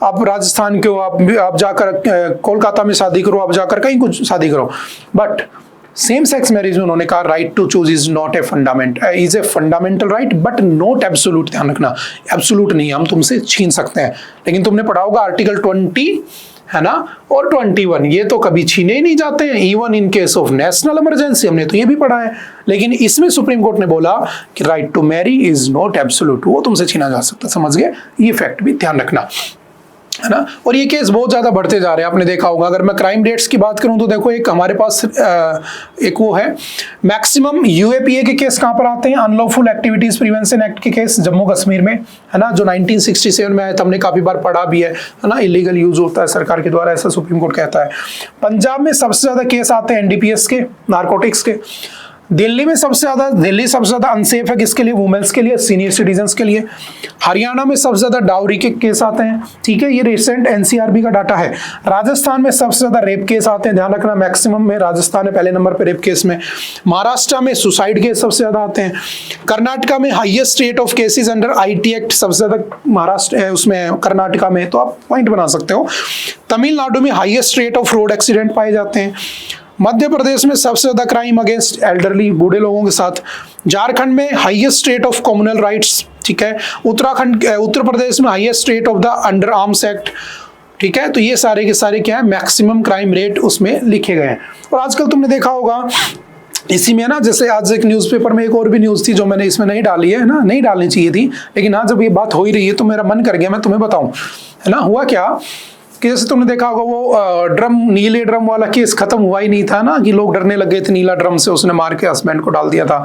आप राजस्थान के हो, आप जाकर कोलकाता में शादी करो, आप जाकर कहीं कुछ शादी करो, बट सेम सेक्स मैरिज में उन्होंने कहा right to choose is not a fundament, is a fundamental right but not absolute. ध्यान रखना एब्सोल्यूट नहीं, हम तुमसे छीन सकते हैं। लेकिन तुमने पढ़ा होगा आर्टिकल 20 है ना और 21, ये तो कभी छीने ही नहीं जाते हैं, even in case of national emergency, हमने तो ये भी पढ़ा है। लेकिन इसमें सुप्रीम कोर्ट ने बोला कि right to marry is not absolute, वो तुमसे छीना जा सकता। समझ गए, ये फैक्ट भी ध्यान रखना है ना। और ये केस बहुत ज्यादा बढ़ते जा रहे हैं, आपने देखा होगा। अगर मैं क्राइम रेट्स की बात करूं तो देखो, एक हमारे पास एक वो है मैक्सिमम UAPA के केस कहां पर आते हैं, अनलॉफुल एक्टिविटीज प्रिवेंशन एक्ट के केस जम्मू कश्मीर में है ना, जो 1967 में आया था, हमने काफी बार पढ़ा भी है ना, इलीगल यूज होता है सरकार के द्वारा, ऐसा सुप्रीम कोर्ट कहता है। पंजाब में सबसे ज्यादा केस आते हैं NDPS के, नारकोटिक्स के। दिल्ली में सबसे ज्यादा अनसेफ है किसके लिए, वुमेन्स के लिए, सीनियर सिटीजन्स के लिए। हरियाणा में सबसे ज्यादा डाउरी के केस आते हैं, ठीक है, ये रिसेंट NCRB का डाटा है। राजस्थान में सबसे ज्यादा रेप केस आते हैं, ध्यान रखना, मैक्सिमम में राजस्थान है पहले नंबर पे रेप केस में। महाराष्ट्र में सुसाइड केस सबसे ज्यादा आते हैं। कर्नाटका में highest rate of cases under IT act सबसे ज्यादा महाराष्ट्र उसमें कर्नाटका में, तो आप पॉइंट बना सकते हो। तमिलनाडु में highest rate of road accident पाए जाते हैं। मध्य प्रदेश में सबसे ज्यादा क्राइम अगेंस्ट एल्डरली, बूढ़े लोगों के साथ। झारखंड में highest rate of communal riots, ठीक है। उत्तर प्रदेश में highest rate of the under arms act, ठीक है। तो ये सारे के सारे क्या है, मैक्सिमम क्राइम रेट उसमें लिखे गए हैं। और आजकल तुमने देखा होगा इसी में ना, जैसे आज एक न्यूज़पेपर में एक और भी न्यूज़ थी जो मैंने इसमें नहीं डाली है ना, नहीं डालनी चाहिए थी, लेकिन आज जब ये बात हो ही रही है तो मेरा मन कर गया मैं तुम्हें बताऊं, है ना। हुआ क्या कि जैसे तुमने देखा होगा वो नीले ड्रम वाला केस खत्म हुआ ही नहीं था ना, कि लोग डरने लगे थे नीला ड्रम से, उसने मार के हस्बैंड को डाल दिया था।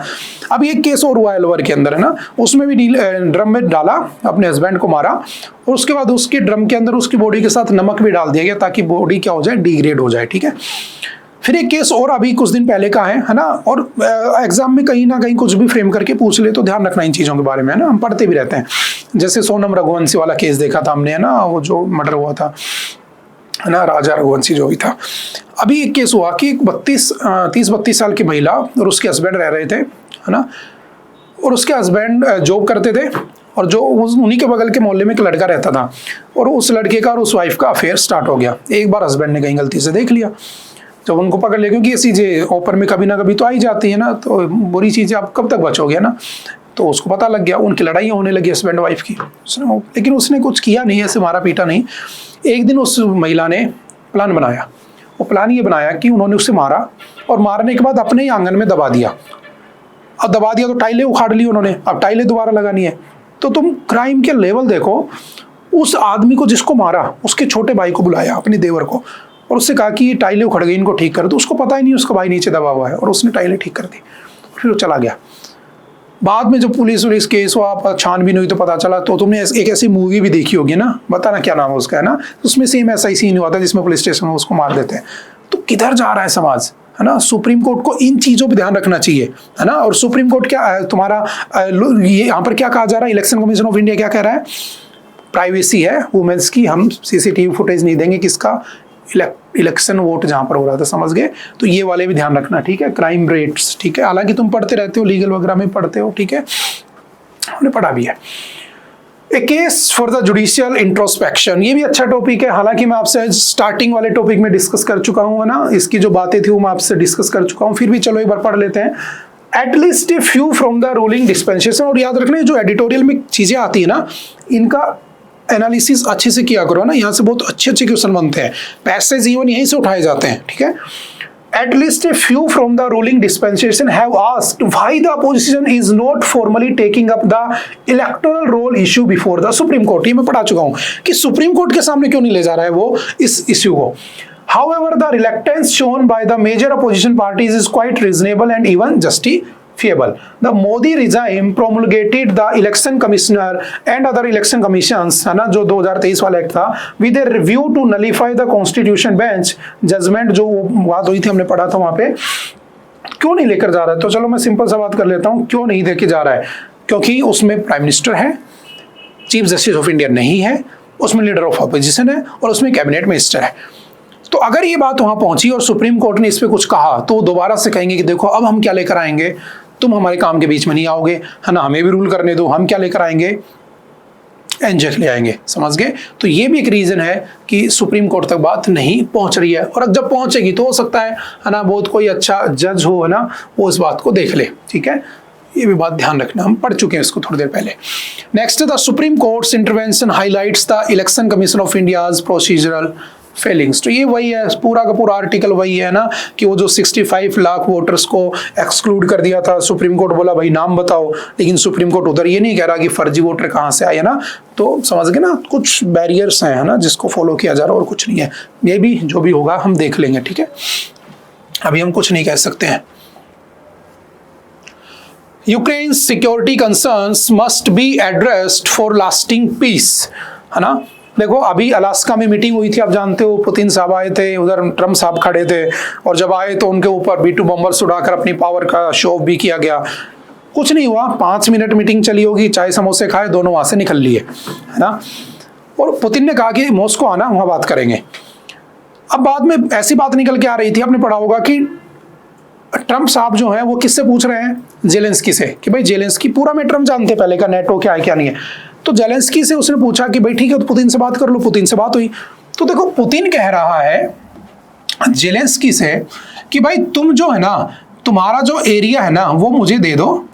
अब एक केस और हुआ अलवर के अंदर है ना, उसमें भी नीले ड्रम में डाला, अपने हस्बैंड को मारा, और उसके बाद उसके ड्रम के अंदर उसकी बॉडी के साथ नमक भी डाल दिया गया ताकि बॉडी क्या हो जाए, डिग्रेड हो जाए, ठीक है। फिर एक केस और अभी कुछ दिन पहले का है ना, और एग्जाम में कहीं ना कहीं कुछ भी फ्रेम करके पूछ ले तो ध्यान रखना इन चीज़ों के बारे में, है ना, हम पढ़ते भी रहते हैं। जैसे सोनम रघुवंशी वाला केस देखा था हमने, है ना, वो जो मर्डर हुआ था, है ना, राजा रघुवंशी जो ही था। अभी एक केस हुआ कि 30-32 साल की महिला और उसके हस्बैंड रह रहे थे, है ना, और उसके हस्बैंड जॉब करते थे, और जो उन्हीं के बगल के मोहल्ले में एक लड़का रहता था, और उस लड़के का और उस वाइफ का अफेयर स्टार्ट हो गया। एक बार हस्बैंड ने कहीं गलती से देख लिया, जब उनको पकड़ लिया, क्योंकि ये चीज़ें ऊपर में कभी ना कभी तो आ ही जाती है ना, तो बुरी चीज़ें आप कब तक बचोगे ना, तो उसको पता लग गया, उनकी लड़ाई होने लगी हस्बैंड वाइफ की। लेकिन उसने कुछ किया नहीं, ऐसे मारा पीटा नहीं। एक दिन उस महिला ने प्लान बनाया, वो प्लान ये बनाया कि उन्होंने उससे मारा, और मारने के बाद अपने ही आंगन में दबा दिया। अब दबा दिया तो टाइलें उखाड़ ली उन्होंने, अब टाइलें दोबारा लगानी है। तो तुम क्राइम के लेवल देखो, उस आदमी को जिसको मारा उसके छोटे भाई को बुलाया, अपने देवर को, और उससे कहा कि ये टाइलें उखड़ गई, इनको ठीक कर दो। उसको पता ही नहीं उसका भाई नीचे दबा हुआ है, और उसने टाइलें ठीक कर दी, फिर वो चला गया। बाद में जब पुलिस केस हुआ, छानबीन हुई तो पता चला। तो तुमने एक ऐसी मूवी भी देखी होगी ना, बताना क्या नाम है उसका, है ना, उसमें सेम ऐसा ही सीन हुआ था जिसमें पुलिस स्टेशन में उसको मार देते हैं। तो किधर जा रहा है समाज, है ना, सुप्रीम कोर्ट को इन चीजों पे ध्यान रखना चाहिए, है ना। और सुप्रीम कोर्ट क्या तुम्हारा ये यहाँ पर क्या कहा जा रहा है, इलेक्शन कमीशन ऑफ इंडिया क्या कह रहा है, प्राइवेसी है वुमेन्स की, हम सीसीटीवी फुटेज नहीं देंगे किसका, इलेक्शन वोट जहां पर हो रहा था, समझ गए। तो ये वाले भी ध्यान रखना, ठीक है। क्राइम रेट्स, ठीक है, हालांकि तुम पढ़ते रहते हो, लीगल वगैरह में पढ़ते हो, ठीक है, हमने पढ़ा भी है। A case for the judicial introspection, ये भी अच्छा टॉपिक है, हालांकि मैं आपसे स्टार्टिंग वाले टॉपिक में डिस्कस कर चुका हूं, है ना, इसकी जो बातें थी वो मैं आपसे डिस्कस कर चुका हूं, फिर भी चलो एक बार पढ़ लेते हैं। At least a few from the ruling dispensation, और याद रखना जो एडिटोरियल में चीजें आती है ना, इनका एनालिसिस अच्छे से किया करो ना, यहाँ से बहुत अच्छे अच्छे क्वेश्चन बनते हैं, पैसेज इवन यहीं से उठाए जाते हैं, ठीक है। At least a few from the ruling dispensation have asked why the opposition is not formally taking up the electoral roll issue before the Supreme Court। ये मैं पढ़ा चुका हूँ कि सुप्रीम कोर्ट के सामने क्यों नहीं ले जा रहा है वो इस इश्यू को। However, the reluctance shown by the major opposition parties is quite reasonable and even justifiable. The Modi regime promulgated the election commissioner and other election commissions, है ना, जो 2023 वाला एक्ट था, with a review to nullify the constitution bench judgment, जो बात हुई थी हमने पढ़ा था वहां पे, क्यों नहीं लेकर जा रहा है। तो चलो मैं सिंपल सा बात कर लेता हूं, क्यों नहीं लेके जा रहा है, क्योंकि उसमें प्राइम मिनिस्टर है, चीफ जस्टिस ऑफ इंडिया नहीं है, उसमें लीडर ऑफ अपोजिशन है और उसमें कैबिनेट मिनिस्टर है। तो अगर ये बात वहां पहुंची और सुप्रीम कोर्ट ने इस पे कुछ कहा, तो दोबारा से कहेंगे कि देखो अब हम क्या लेकर आएंगे, तुम हमारे काम के बीच में नहीं आओगे, है ना, हमें भी रूल करने दो, हम क्या लेकर आएंगे, एनजेक ले आएंगे, समझ गए। तो ये भी एक रीजन है कि सुप्रीम कोर्ट तक बात नहीं पहुंच रही है, और जब पहुंचेगी तो हो सकता है ना, बहुत कोई अच्छा जज हो, है ना, वो इस बात को देख ले, ठीक है। ये भी बात ध्यान रखना, हम पढ़ चुके हैं इसको थोड़ी देर पहले। Next, the supreme courts intervention highlights the election commission of India's procedural Fehling's. तो ये वही है, पूरा का पूरा आर्टिकल वही है ना, कि वो जो 65 लाख वोटर्स को एक्सक्लूड कर दिया था, सुप्रीम कोर्ट बोला भाई नाम बताओ, लेकिन सुप्रीम कोर्ट उधर ये नहीं कह रहा कि फर्जी वोटर कहाँ से आए, है ना। तो समझ गए ना, कुछ बैरियर्स हैं, है ना, जिसको फॉलो किया जा रहा है और कुछ नहीं है। ये भी जो भी होगा हम देख लेंगे, ठीक है, अभी हम कुछ नहीं कह सकते हैं। Ukraine security concerns must be addressed for lasting peace, है ना। देखो अभी अलास्का में मीटिंग हुई थी, आप जानते हो, पुतिन साहब आए थे, उधर ट्रम्प साहब खड़े थे, और जब आए तो उनके ऊपर B2 बम्बर्स उड़ाकर अपनी पावर का शो ऑफ भी किया गया। कुछ नहीं हुआ, 5 मिनट मीटिंग चली होगी, चाय समोसे खाए, दोनों वहां से निकल लिए, है ना। और पुतिन ने कहा कि मॉस्को आना, वहां बात करेंगे। अब बाद में ऐसी बात निकल के आ रही थी, आपने पढ़ा होगा कि ट्रम्प साहब जो है वो किससे पूछ रहे हैं, जेलेंस्की से, कि भाई जेलेंस्की, पूरा में ट्रम्प जानते पहले का नेटो क्या है क्या नहीं है। तो जेलेंस्की से उसने पूछा कि भाई ठीक है तो पुतिन से बात कर लो, पुतिन से बात हुई। तो देखो पुतिन कह रहा है जेलेंस्की से कि भाई तुम जो है ना, तुम्हारा जो एरिया है ना वो मुझे दे दो,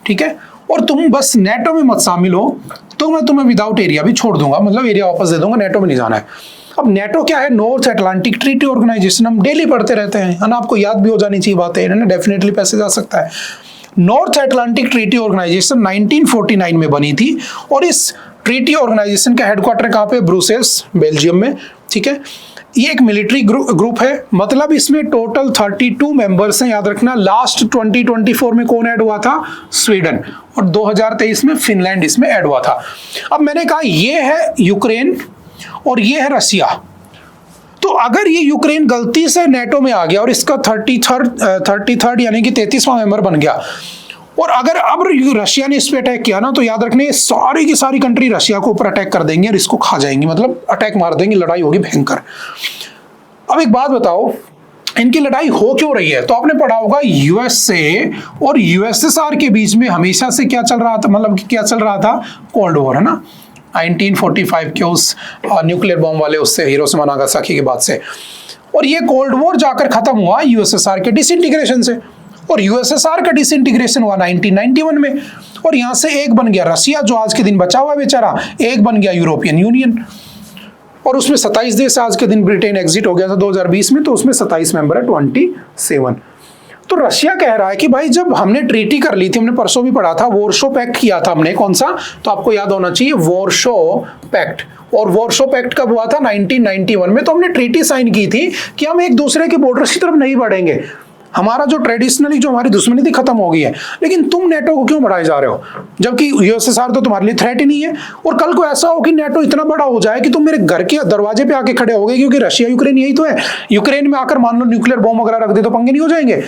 ठीक है, और तुम बस नेटो में मत शामिल हो, तो मैं तुम्हें विदाउट एरिया भी छोड़ दूंगा, मतलब एरिया वापस दे दूंगा, नेटो में नहीं जाना है। अब नेटो क्या है, नॉर्थ अटलांटिक ट्रीटी ऑर्गेनाइजेशन, हम डेली पढ़ते रहते हैं, है ना, आपको याद भी हो जानी चाहिए बातें, है ना, डेफिनेटली पैसे जा सकता है। नॉर्थ अटलांटिक ट्रीटी ऑर्गेनाइजेशन 1949 में बनी थी, और इस ट्रीटी ऑर्गेनाइजेशन का हेडक्वार्टर कहाँ पे, ब्रुसेल्स, बेल्जियम में, ठीक है। ये एक मिलिट्री ग्रुप है, मतलब इसमें टोटल 32 मेंबर्स हैं, याद रखना। लास्ट 2024 में कौन ऐड हुआ था, स्वीडन, और 2023 में फिनलैंड इसमें ऐड हुआ था। अब मैंने कहा ये है यूक्रेन और ये है रशिया। तो अगर ये यूक्रेन गलती से नेटो में आ गया और इसका 33rd यानी कि 33वां मेंबर बन गया, और अगर अब रशिया ने इस पे अटैक किया ना, तो याद रखने सारी की सारी कंट्री रशिया को ऊपर अटैक कर देंगे और इसको खा जाएंगी, मतलब अटैक मार देंगे, लड़ाई होगी भयंकर। अब एक बात बताओ, इनकी लड़ाई हो क्यों रही है। तो आपने पढ़ा होगा यूएसए और यूएसएसआर के बीच में हमेशा से क्या चल रहा था, मतलब क्या चल रहा था, कोल्ड वॉर, है ना, 1945 के उस न्यूक्लियर बॉम्ब वाले उससे, हिरोशिमा नागासाकी के बाद से। और ये कोल्ड वॉर जाकर खत्म हुआ यूएसएसआर के डिसइंटीग्रेशन से, और यूएसएसआर का डिसइंटीग्रेशन हुआ 1991 में, और यहां से एक बन गया रशिया जो आज के दिन बचा हुआ बेचारा, एक बन गया यूरोपियन यूनियन, और उसमें 27 देश, आज के दिन ब्रिटेन एग्जिट हो गया था 2020 में, तो उसमें 27 मेंबर है, 27। तो रशिया कह रहा है कि भाई जब हमने ट्रीटी कर ली थी, हमने परसों भी पढ़ा था, वॉर्सो पैक्ट किया था हमने, कौन सा, तो आपको याद होना चाहिए, वॉर्सो पैक्ट। और वॉर्सो पैक्ट कब हुआ था, 1991 में। तो हमने ट्रीटी साइन की थी कि हम एक दूसरे के बॉर्डर्स की तरफ नहीं बढ़ेंगे, हमारा जो ट्रेडिशनली जो हमारी दुश्मनी थी खत्म हो गई है, लेकिन तुम नेटो को क्यों बढ़ाए जा रहे हो, जबकि यूएसएसआर तो तुम्हारे लिए थ्रेट ही नहीं है। और कल को ऐसा हो कि नेटो इतना बड़ा हो जाए कि तुम मेरे घर के दरवाजे पे आके खड़े हो गए, क्योंकि रशिया यूक्रेन यही तो है, यूक्रेन में आकर मान लो न्यूक्लियर बॉम्ब वगैरह रख दे तो पंगे नहीं हो जाएंगे।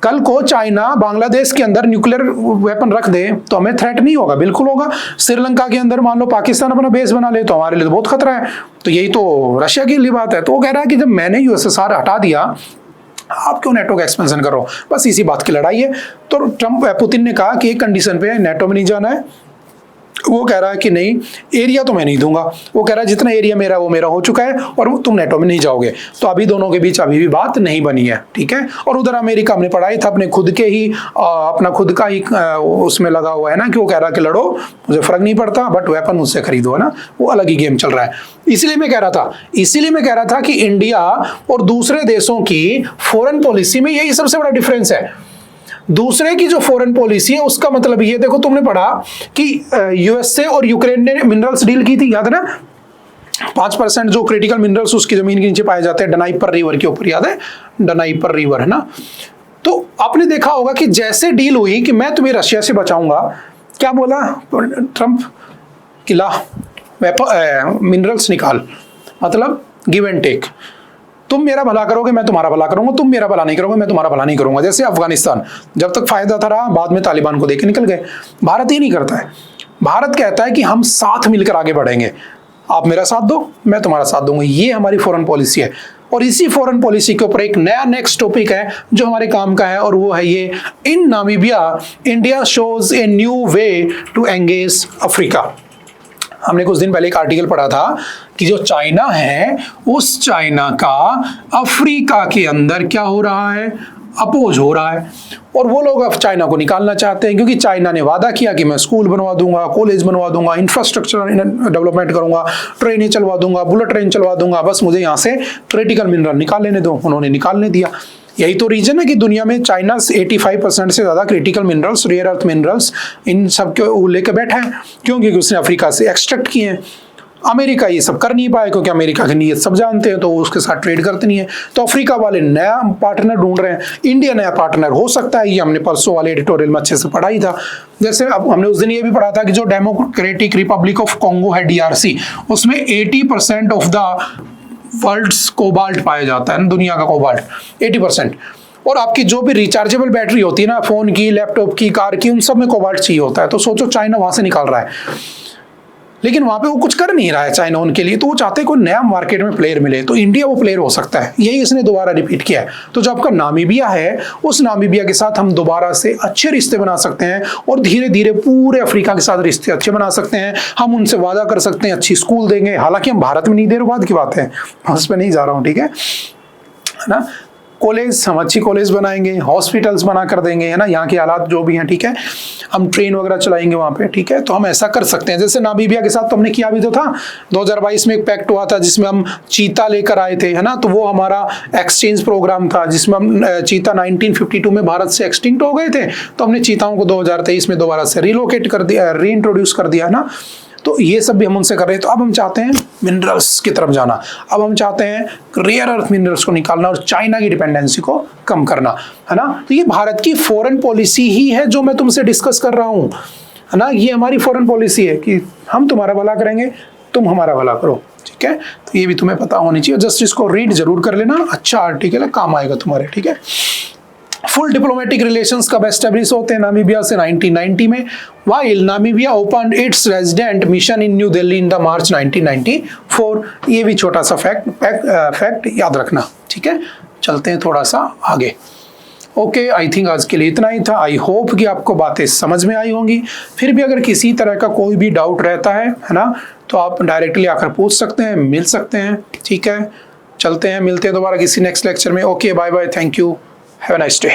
कल को चाइना बांग्लादेश के अंदर न्यूक्लियर वेपन रख दे तो हमें थ्रेट नहीं होगा, बिल्कुल होगा। श्रीलंका के अंदर मान लो पाकिस्तान अपना बेस बना ले तो हमारे लिए तो बहुत खतरा है। तो यही तो रशिया के लिए बात है। तो वो कह रहा है कि जब मैंने यूएसएसआर हटा दिया, आप क्यों नेटो का एक्सपेंशन करो, बस इसी बात की लड़ाई है। तो पुतिन ने कहा कि एक कंडीशन पे नेटो में नहीं जाना है। वो कह रहा है कि नहीं, एरिया तो मैं नहीं दूंगा। वो कह रहा है जितना एरिया मेरा वो मेरा हो चुका है और तुम नेटो में नहीं जाओगे। तो अभी दोनों के बीच अभी भी बात नहीं बनी है, ठीक है। और उधर अमेरिका हमने पढ़ाई था अपने खुद के ही अपना खुद का ही उसमें लगा हुआ है ना, कि वो कह रहा है कि लड़ो, मुझे फर्क नहीं पड़ता, बट वेपन मुझसे खरीदो, है ना। वो अलग ही गेम चल रहा है। इसीलिए मैं कह रहा था कि इंडिया और दूसरे देशों की फॉरेन पॉलिसी में यही सबसे बड़ा डिफरेंस है। दूसरे की जो फॉरेन पॉलिसी है उसका मतलब ये, देखो तुमने पढ़ा कि यूएसए और यूक्रेन ने मिनरल्स डील की थी, याद है ना। 5% जो क्रिटिकल मिनरल्स उसकी जमीन के नीचे पाए जाते हैं डनाइपर रिवर के ऊपर, याद है, डनाइपर रिवर, है ना। तो आपने देखा होगा कि जैसे डील हुई कि मैं तुम्हें रशिया से बचाऊंगा, क्या बोला ट्रंप, किला मिनरल्स निकाल, मतलब गिव एंड टेक। तुम मेरा भला करोगे मैं तुम्हारा भला करूंगा, तुम मेरा भला नहीं करोगे मैं तुम्हारा भला नहीं करूंगा। जैसे अफगानिस्तान जब तक फायदा था रहा, बाद में तालिबान को देके निकल गए। भारत ही नहीं करता है। भारत कहता है कि हम साथ मिलकर आगे बढ़ेंगे, आप मेरा साथ दो मैं तुम्हारा साथ दूंगा। ये हमारी फॉरेन पॉलिसी है। और इसी फॉरेन पॉलिसी के ऊपर एक नया नेक्स्ट टॉपिक है जो हमारे काम का है, और वो है ये, in Namibia India shows a new way to engage Africa. हमने कुछ दिन पहले एक आर्टिकल पढ़ा था कि जो चाइना है उस चाइना का अफ्रीका के अंदर क्या हो रहा है, अपोज हो रहा है। और वो लोग अब चाइना को निकालना चाहते हैं, क्योंकि चाइना ने वादा किया कि मैं स्कूल बनवा दूंगा, कॉलेज बनवा दूंगा, इंफ्रास्ट्रक्चर डेवलपमेंट करूंगा, ट्रेनें चलवा दूंगा, बुलेट ट्रेन चलवा दूंगा, बस मुझे यहाँ से क्रिटिकल मिनरल निकाल लेने दो। उन्होंने निकालने दिया। यही तो रीजन है कि दुनिया में चाइना 85% से ज्यादा critical minerals, rare earth minerals, इन सब के लेकर बैठा है। क्यों? क्योंकि उसने अफ्रीका से एक्सट्रैक्ट किए हैं। अमेरिका ये सब कर नहीं पाए क्योंकि अमेरिका की नीयत सब जानते हैं, तो उसके साथ ट्रेड करते नहीं है। तो अफ्रीका वाले नया पार्टनर ढूंढ रहे हैं। इंडिया नया पार्टनर हो सकता है, ये हमने परसों वाले एडिटोरियल में अच्छे से पढ़ा ही था। जैसे अब हमने उस दिन ये भी पढ़ा था कि जो डेमोक्रेटिक रिपब्लिक ऑफ कॉन्गो है DRC, उसमें 80% ऑफ द वर्ल्ड्स कोबाल्ट पाया जाता है, दुनिया का कोबाल्ट 80%। और आपकी जो भी रिचार्जेबल बैटरी होती है ना, फोन की, लैपटॉप की, कार की, उन सब में कोबाल्ट चाहिए होता है। तो सोचो चाइना वहां से निकाल रहा है, लेकिन वहां पे वो कुछ कर नहीं रहा है चाइना उनके लिए। तो वो चाहते हैं कोई नया मार्केट में प्लेयर मिले, तो इंडिया वो प्लेयर हो सकता है। यही इसने दोबारा रिपीट किया है। तो जो आपका नामीबिया है, उस नामीबिया के साथ हम दोबारा से अच्छे रिश्ते बना सकते हैं और धीरे धीरे पूरे अफ्रीका के साथ रिश्ते अच्छे बना सकते हैं। हम उनसे वादा कर सकते हैं अच्छी स्कूल देंगे, हालांकि हम भारत में नहीं दे रहे, बाद की बात है, उस पर नहीं जा रहा हूँ, ठीक है ना। कॉलेज हम अच्छी कॉलेज बनाएंगे, हॉस्पिटल्स बना कर देंगे, है ना, यहाँ के हालात जो भी हैं, ठीक है। हम ट्रेन वगैरह चलाएंगे वहाँ पे, ठीक है। तो हम ऐसा कर सकते हैं। जैसे नामीबिया के साथ तो हमने किया भी तो था, 2022 में एक पैक्ट हुआ था जिसमें हम चीता लेकर आए थे, है ना। तो वो हमारा एक्सचेंज प्रोग्राम था जिसमें हम चीता 1952 में भारत से एक्सटिंक्ट हो गए थे, तो हमने चीताओं को 2023 में दोबारा से रिलोकेट कर दिया, रीइंट्रोड्यूस कर दिया, है ना। तो ये सब भी हम उनसे कर रहे हैं। तो अब हम चाहते हैं मिनरल्स की तरफ जाना, अब हम चाहते हैं रेयर अर्थ मिनरल्स को निकालना और चाइना की डिपेंडेंसी को कम करना, है ना। तो ये भारत की फॉरेन पॉलिसी ही है जो मैं तुमसे डिस्कस कर रहा हूँ, है ना। ये हमारी फॉरेन पॉलिसी है कि हम तुम्हारा भला करेंगे, तुम हमारा भला करो, ठीक है। तो ये भी तुम्हें पता होनी चाहिए। जस्ट इसको रीड जरूर कर लेना, अच्छा आर्टिकल है, काम आएगा तुम्हारे, ठीक है। फुल डिप्लोमेटिक रिलेशंस कब एस्टेब्लिश होते हैं नामीबिया से? 1990 में, while Namibia open its resident mission in New Delhi in the March 1994। ये भी छोटा सा फैक्ट याद रखना, ठीक है। चलते हैं थोड़ा सा आगे। ओके, आई थिंक आज के लिए इतना ही था। आई होप कि आपको बातें समझ में आई होंगी। फिर भी अगर किसी तरह का कोई भी डाउट रहता है ना, तो आप डायरेक्टली आकर पूछ सकते हैं, मिल सकते हैं, ठीक है। चलते हैं, मिलते हैं दोबारा किसी नेक्स्ट लेक्चर में। Okay, bye bye, thank you, have a nice day.